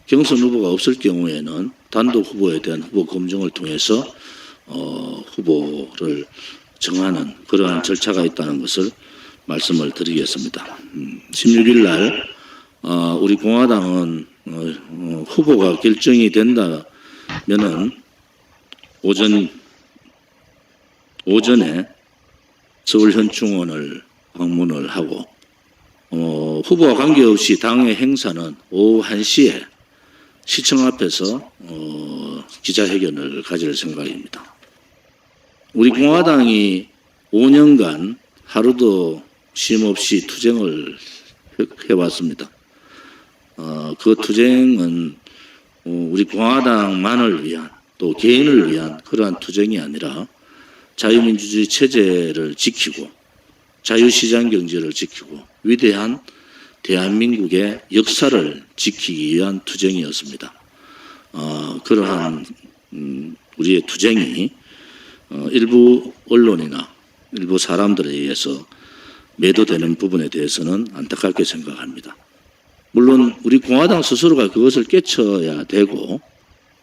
경선 후보가 없을 경우에는 단독 후보에 대한 후보 검증을 통해서 후보를 정하는 그러한 절차가 있다는 것을 말씀을 드리겠습니다. 16일 날 우리 공화당은 후보가 결정이 된다면은 오전에 서울현충원을 방문을 하고 후보와 관계없이 당의 행사는 오후 1시에 시청 앞에서 기자회견을 가질 생각입니다. 우리 공화당이 5년간 하루도 쉼 없이 투쟁을 해왔습니다. 그 투쟁은 우리 공화당만을 위한 또 개인을 위한 그러한 투쟁이 아니라 자유민주주의 체제를 지키고 자유시장 경제를 지키고 위대한 대한민국의 역사를 지키기 위한 투쟁이었습니다. 그러한 우리의 투쟁이 일부 언론이나 일부 사람들에 의해서 매도되는 부분에 대해서는 안타깝게 생각합니다. 물론 우리 공화당 스스로가 그것을 깨쳐야 되고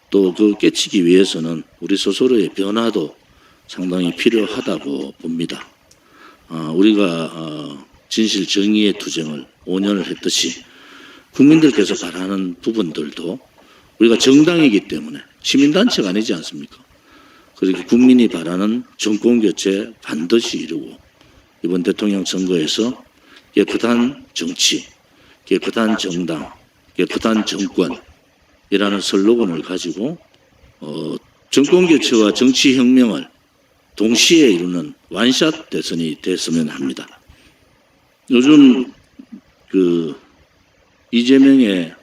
또 그 깨치기 위해서는 우리 스스로의 변화도 상당히 필요하다고 봅니다. 우리가 진실 정의의 투쟁을 5년을 했듯이 국민들께서 바라는 부분들도 우리가 정당이기 때문에 시민단체가 아니지 않습니까? 그렇게 국민이 바라는 정권교체 반드시 이루고 이번 대통령 선거에서 깨끗한 정치, 깨끗한 정당, 깨끗한 정권이라는 슬로건을 가지고 정권교체와 정치혁명을 동시에 이루는 완샷 대선이 됐으면 합니다. 요즘 이재명의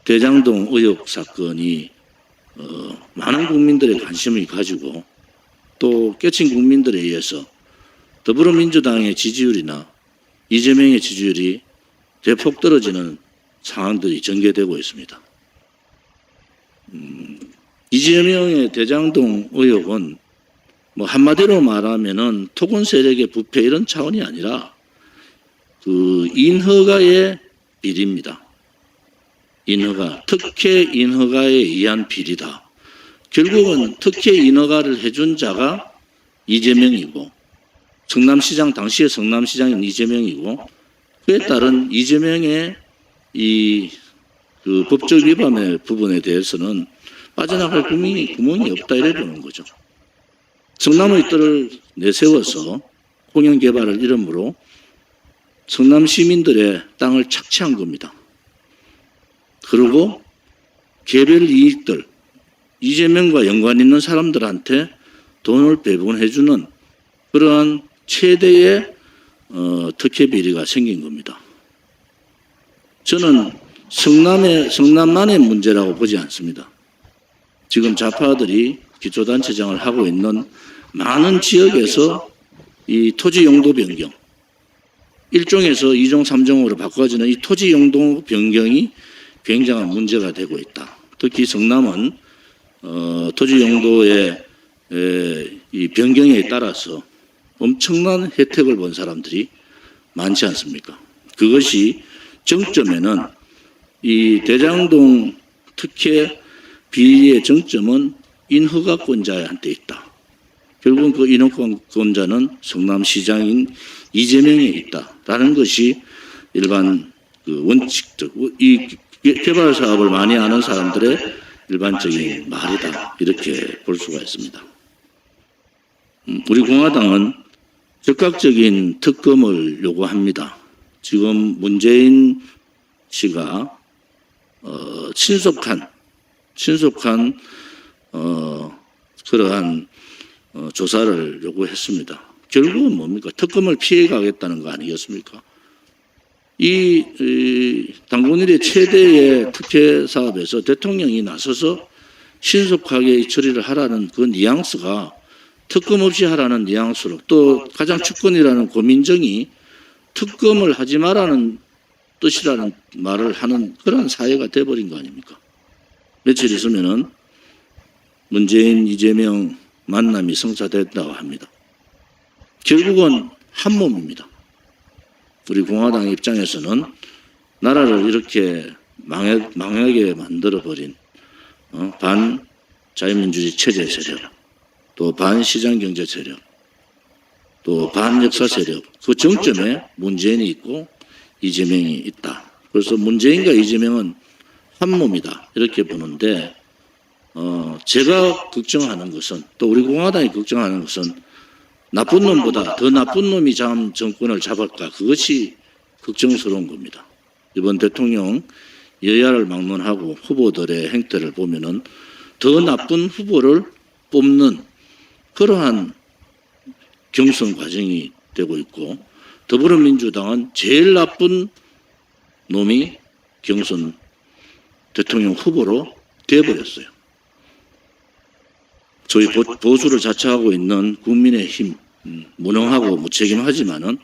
대장동 의혹 사건이 많은 국민들의 관심을 가지고 또 깨친 국민들에 의해서 더불어민주당의 지지율이나 이재명의 지지율이 대폭 떨어지는 상황들이 전개되고 있습니다. 이재명의 대장동 의혹은 뭐 한마디로 말하면은 토건 세력의 부패 이런 차원이 아니라 인허가의 비리입니다. 인허가, 특혜 인허가에 의한 비리다. 결국은 특혜 인허가를 해준 자가 이재명이고 성남시장 당시의 성남시장인 이재명이고 그에 따른 이재명의 그 법적 위반의 부분에 대해서는 빠져나갈 구멍이 없다 이래 보는 거죠. 성남의 뜰을 내세워서 공영개발을 이름으로 성남 시민들의 땅을 착취한 겁니다. 그리고 개별 이익들, 이재명과 연관 있는 사람들한테 돈을 배분해주는 그러한 최대의 특혜 비리가 생긴 겁니다. 저는 성남만의 문제라고 보지 않습니다. 지금 좌파들이 기초단체장을 하고 있는 많은 지역에서 이 토지 용도 변경, 1종에서 2종, 3종으로 바꿔지는 이 토지 용도 변경이 굉장한 문제가 되고 있다. 특히 성남은 토지 용도의 이 변경에 따라서 엄청난 혜택을 본 사람들이 많지 않습니까? 그것이 정점에는 이 대장동 특혜 비리의 정점은 인허가권자한테 있다. 결국은 그 인허가권자는 성남시장인 이재명에 있다라는 것이 일반 그 원칙적 이 개발 사업을 많이 아는 사람들의 일반적인 말이다. 이렇게 볼 수가 있습니다. 우리 공화당은 적극적인 특검을 요구합니다. 지금 문재인 씨가 신속한 그러한 조사를 요구했습니다. 결국은 뭡니까? 특검을 피해가겠다는 거 아니겠습니까? 이 당군일의 최대의 특혜 사업에서 대통령이 나서서 신속하게 처리를 하라는 그 뉘앙스가 특검 없이 하라는 뉘앙스로 또 가장 축권이라는 고민정이 특검을 하지 마라는 뜻이라는 말을 하는 그런 사회가 돼버린 거 아닙니까? 며칠 있으면은 문재인, 이재명 만남이 성사됐다고 합니다. 결국은 한 몸입니다. 우리 공화당 입장에서는 나라를 이렇게 망하게 만들어버린 반자유민주주의 체제 세력, 또 반시장경제 세력, 또 반역사 세력, 그 정점에 문재인이 있고 이재명이 있다. 그래서 문재인과 이재명은 한 몸이다. 이렇게 보는데 제가 걱정하는 것은 또 우리 공화당이 걱정하는 것은 나쁜 놈보다 더 나쁜 놈이 정권을 잡을까 그것이 걱정스러운 겁니다. 이번 대통령 여야를 막론하고 후보들의 행태를 보면은 더 나쁜 후보를 뽑는 그러한 경선 과정이 되고 있고 더불어민주당은 제일 나쁜 놈이 경선 대통령 후보로 되어버렸어요. 저희 보수를 자처하고 있는 국민의힘 무능하고 무책임하지만은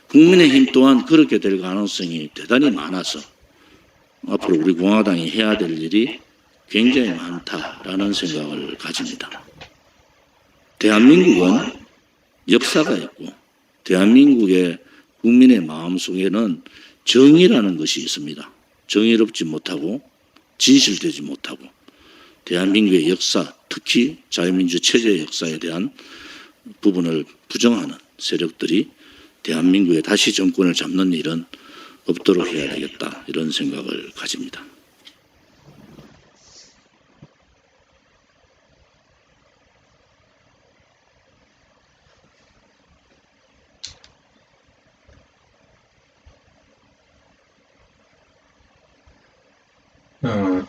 국민의힘 또한 그렇게 될 가능성이 대단히 많아서 앞으로 우리 공화당이 해야 될 일이 굉장히 많다라는 생각을 가집니다. 대한민국은 역사가 있고 대한민국의 국민의 마음속에는 정의라는 것이 있습니다. 정의롭지 못하고 진실되지 못하고 대한민국의 역사, 특히 자유민주 체제의 역사에 대한 부분을 부정하는 세력들이 대한민국에 다시 정권을 잡는 일은 없도록 해야 되겠다 이런 생각을 가집니다.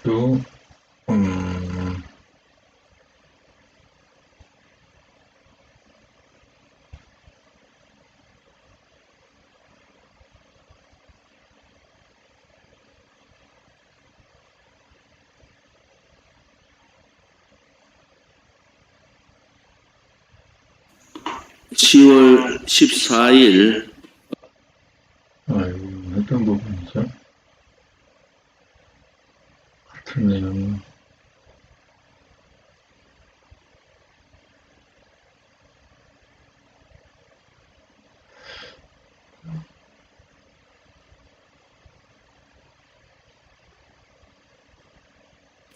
또 10월 14일 어떤 부분이죠? 같은 내용.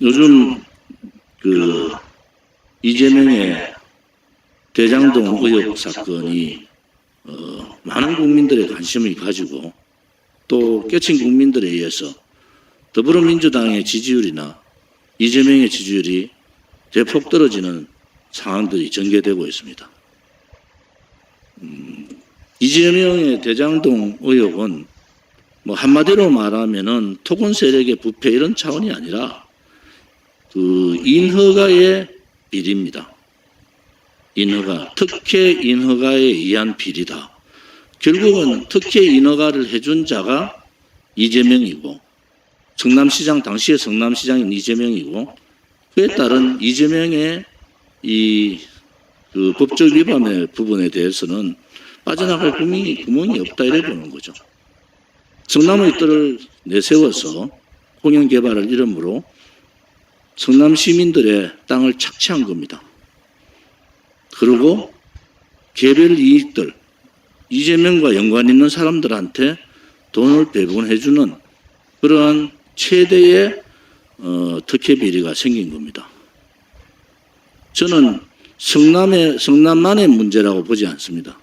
요즘 그 이재명의 대장동 의혹 사건이 많은 국민들의 관심을 가지고 또 깨친 국민들에 의해서 더불어민주당의 지지율이나 이재명의 지지율이 대폭 떨어지는 상황들이 전개되고 있습니다. 이재명의 대장동 의혹은 뭐 한마디로 말하면은 토건 세력의 부패 이런 차원이 아니라 그 인허가의 비리입니다. 인허가, 특혜 인허가에 의한 비리다. 결국은 특혜 인허가를 해준 자가 이재명이고 성남시장 당시의 성남시장인 이재명이고 그에 따른 이재명의 그 법적 위반의 부분에 대해서는 빠져나갈 구멍이 없다 이래 보는 거죠. 성남의 뜰을 내세워서 공영 개발을 이름으로 성남 시민들의 땅을 착취한 겁니다. 그리고 개별 이익들, 이재명과 연관 있는 사람들한테 돈을 배분해주는 그러한 최대의 특혜 비리가 생긴 겁니다. 저는 성남만의 문제라고 보지 않습니다.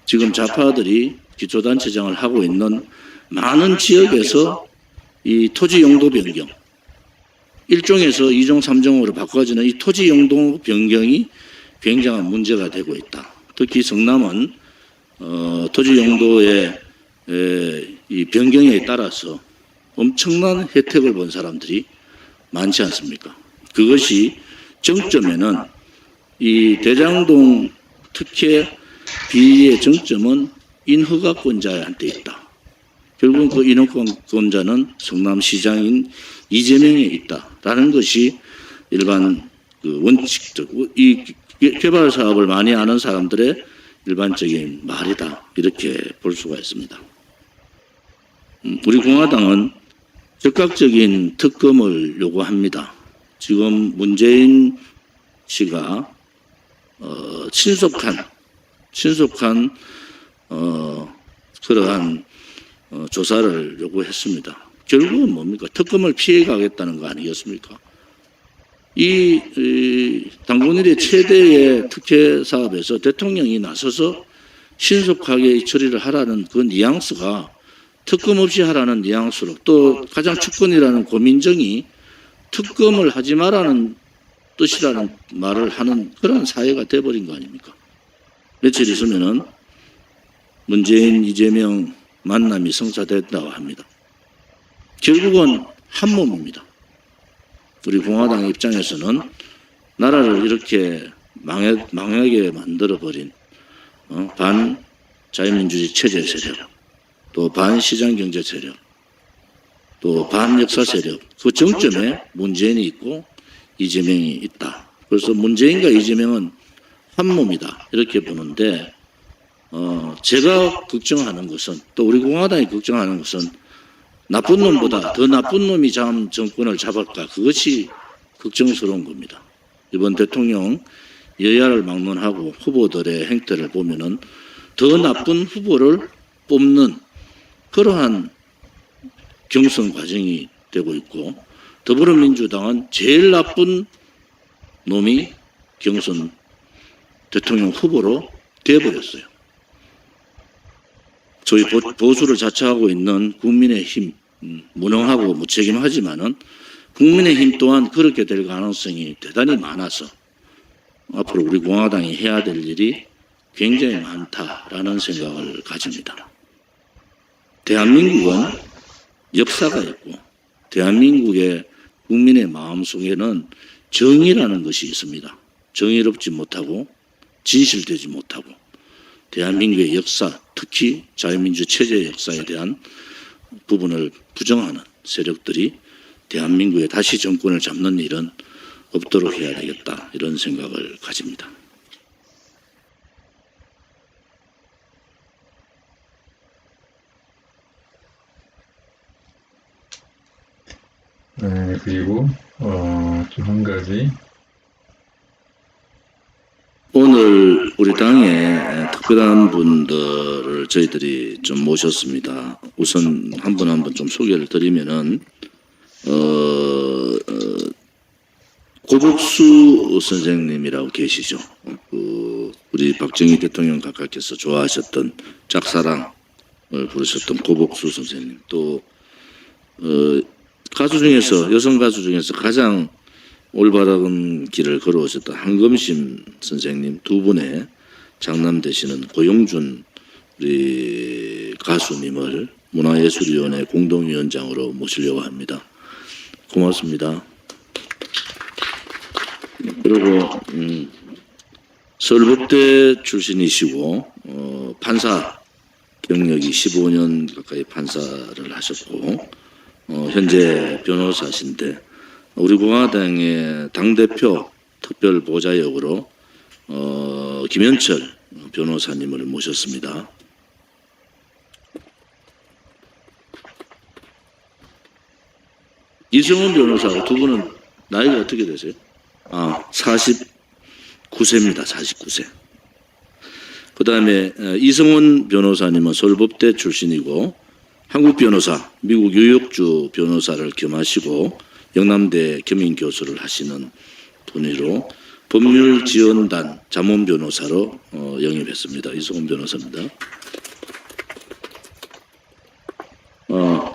지금 좌파들이 기초단체장을 하고 있는 많은 지역에서 이 토지 용도 변경, 1종에서 2종, 3종으로 바꿔지는 이 토지 용도 변경이 굉장한 문제가 되고 있다. 특히 성남은 토지 용도의 이 변경에 따라서 엄청난 혜택을 본 사람들이 많지 않습니까? 그것이 정점에는 이 대장동 특혜 비리의 정점은 인허가권자한테 있다. 결국은 그 인허가권자는 성남시장인 이재명에 있다라는 것이 일반 그 원칙적 이 개발 사업을 많이 아는 사람들의 일반적인 말이다. 이렇게 볼 수가 있습니다. 우리 공화당은 적극적인 특검을 요구합니다. 지금 문재인 씨가 신속한 그러한 조사를 요구했습니다. 결국은 뭡니까? 특검을 피해가겠다는 거 아니겠습니까? 이 당군일의 최대의 특혜 사업에서 대통령이 나서서 신속하게 처리를 하라는 그 뉘앙스가 특검 없이 하라는 뉘앙스로 또 가장 축권이라는 고민정이 특검을 하지 마라는 뜻이라는 말을 하는 그런 사회가 돼버린 거 아닙니까? 며칠 있으면은 문재인, 이재명 만남이 성사됐다고 합니다. 결국은 한 몸입니다. 우리 공화당 입장에서는 나라를 이렇게 망하게 만들어버린 반자유민주주의 체제 세력, 또 반시장경제 세력, 또 반역사 세력, 그 정점에 문재인이 있고 이재명이 있다. 그래서 문재인과 이재명은 한 몸이다. 이렇게 보는데 제가 걱정하는 것은 또 우리 공화당이 걱정하는 것은 나쁜 놈보다 더 나쁜 놈이 정권을 잡을까 그것이 걱정스러운 겁니다. 이번 대통령 여야를 막론하고 후보들의 행태를 보면은 더 나쁜 후보를 뽑는 그러한 경선 과정이 되고 있고 더불어민주당은 제일 나쁜 놈이 경선 대통령 후보로 되어버렸어요. 저희 보수를 자처하고 있는 국민의힘 무능하고 무책임하지만은 국민의힘 또한 그렇게 될 가능성이 대단히 많아서 앞으로 우리 공화당이 해야 될 일이 굉장히 많다라는 생각을 가집니다. 대한민국은 역사가 있고 대한민국의 국민의 마음속에는 정의라는 것이 있습니다. 정의롭지 못하고 진실되지 못하고 대한민국의 역사, 특히 자유민주 체제의 역사에 대한 부분을 부정하는 세력들이 대한민국에 다시 정권을 잡는 일은 없도록 해야 되겠다 이런 생각을 가집니다. 네, 그리고 또 한 가지 오늘 우리 당에 특별한 분들을 저희들이 좀 모셨습니다. 우선 한 분 한 분 좀 소개를 드리면은 고복수 선생님이라고 계시죠. 우리 박정희 대통령 각하께서 좋아하셨던 짝사랑을 부르셨던 고복수 선생님, 또 가수 중에서 여성 가수 중에서 가장 올바른 길을 걸어오셨던 한금심 선생님 두 분의 장남 되시는 고용준 우리 가수님을 문화예술위원회 공동위원장으로 모시려고 합니다. 고맙습니다. 그리고 서울법대 출신이시고 판사 경력이 15년 가까이 판사를 하셨고 현재 변호사신데 우리 공화당의 당대표 특별보좌역으로 김현철 변호사님을 모셨습니다. 이승훈 변호사하고 두 분은 나이가 어떻게 되세요? 49세입니다. 49세. 그 다음에 이승훈 변호사님은 서울법대 출신이고 한국 변호사, 미국 뉴욕주 변호사를 겸하시고 영남대 겸임 교수를 하시는 분으로 법률지원단 자문 변호사로 영입했습니다. 이승훈 변호사입니다.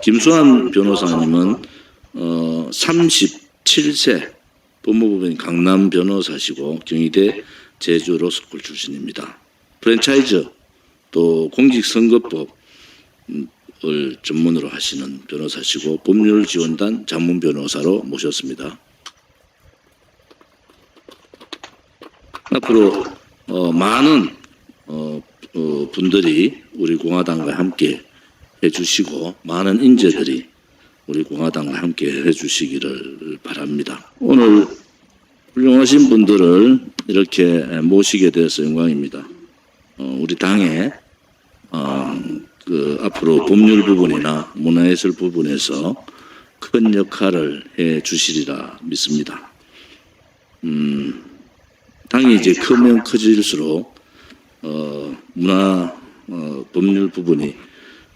김수환 변호사님은 37세 법무법인 강남 변호사시고 경희대 제주 로스쿨 출신입니다. 프랜차이즈 또 공직선거법을 전문으로 하시는 변호사시고 법률지원단 자문 변호사로 모셨습니다. 앞으로 많은 분들이 우리 공화당과 함께 해주시고 많은 인재들이 우리 공화당과 함께 해주시기를 바랍니다. 오늘 훌륭하신 분들을 이렇게 모시게 되어서 영광입니다. 우리 당에 앞으로 법률 부분이나 문화예술 부분에서 큰 역할을 해 주시리라 믿습니다. 당이 이제 크면 커질수록 문화 법률 부분이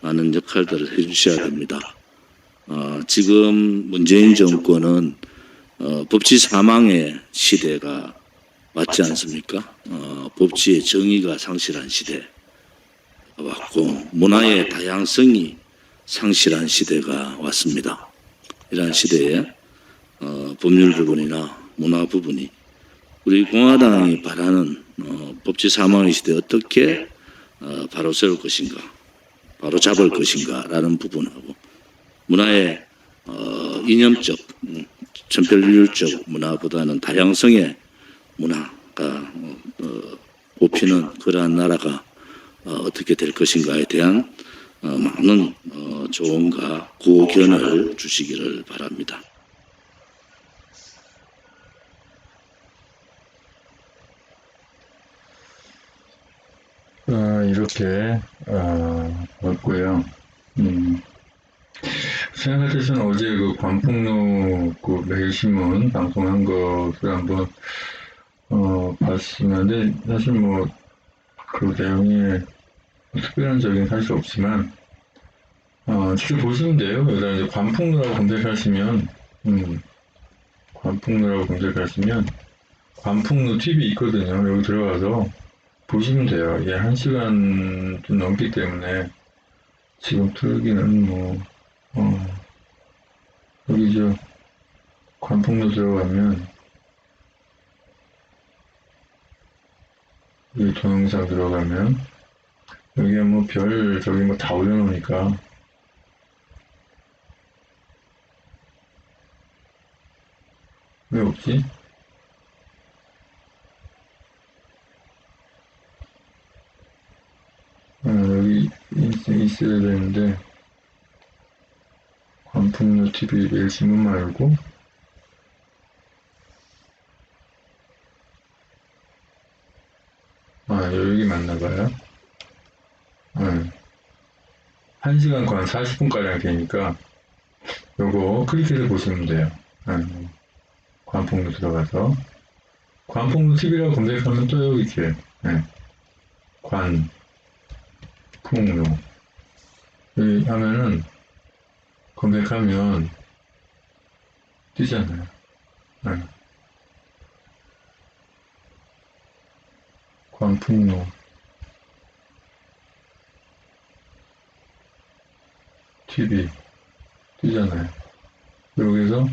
많은 역할들을 해 주셔야 됩니다. 지금 문재인 정권은 법치 사망의 시대가 맞지 않습니까? 법치의 정의가 상실한 시대가 왔고 문화의 다양성이 상실한 시대가 왔습니다. 이러한 시대에 법률 부분이나 문화 부분이 우리 공화당이 바라는 법치 사망의 시대에 어떻게 바로 세울 것인가, 바로 잡을 것인가라는 부분하고 문화의 이념적, 천편일률적 문화보다는 다양성의 문화가 뽑히는 그러한 나라가 어떻게 될 것인가에 대한 많은 조언과 고견을 주시기를 바랍니다. 이렇게 왔고요. 생각해서는 어제 그 관풍로 그 매일신문 방송한 것을 한번 봤었는데 사실 뭐 그 내용에 특별한 적인 사실 없지만 직접 보시면 돼요. 여기다 이제 관풍로라고 검색하시면 관풍로라고 검색하시면 관풍로 TV 있거든요. 여기 들어가서 보시면 돼요. 이게 1시간 좀 넘기 때문에 지금 틀기는 뭐 여기 저 관풍로 들어가면 이 동영상 들어가면 여기에 뭐 별 저기 뭐 다 올려놓으니까 왜 없지? 여기 있어야 되는데 관풍로 TV 매일신문 말고 여기 맞나봐요. 1시간 간 40분가량 되니까 요거 클릭해서 보시면 돼요. 관풍로 들어가서 관풍로 TV라고 검색하면 또 여기 이렇게 관풍로 여기 하면은 검색하면 뜨잖아요. 관풍로 TV 뜨잖아요. 여기서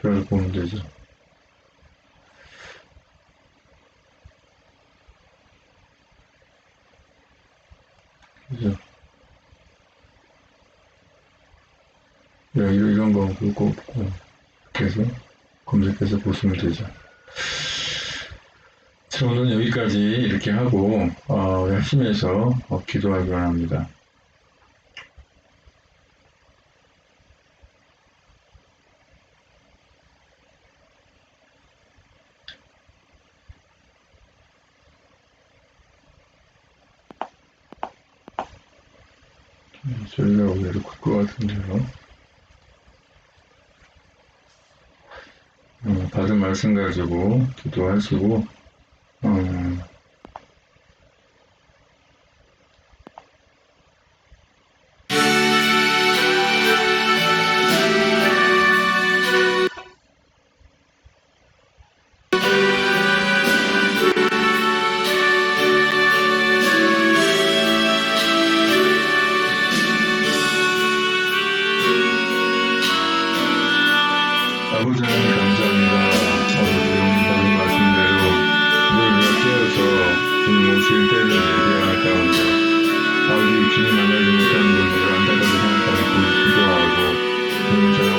별 보면 되죠. 그죠? 이런 거 그거 없고 그래서 검색해서 보시면 되죠. 자, 오늘은 여기까지 이렇게 하고 열심히 해서 기도하기 바랍니다. 소리가 오히려 클 것 같은데요. 받은 말씀 가지고 기도하시고 질 때를 예비하였다오며 아버지 주님 만나지 못하는 분들을 안타깝게 생각하고 기도하고 그는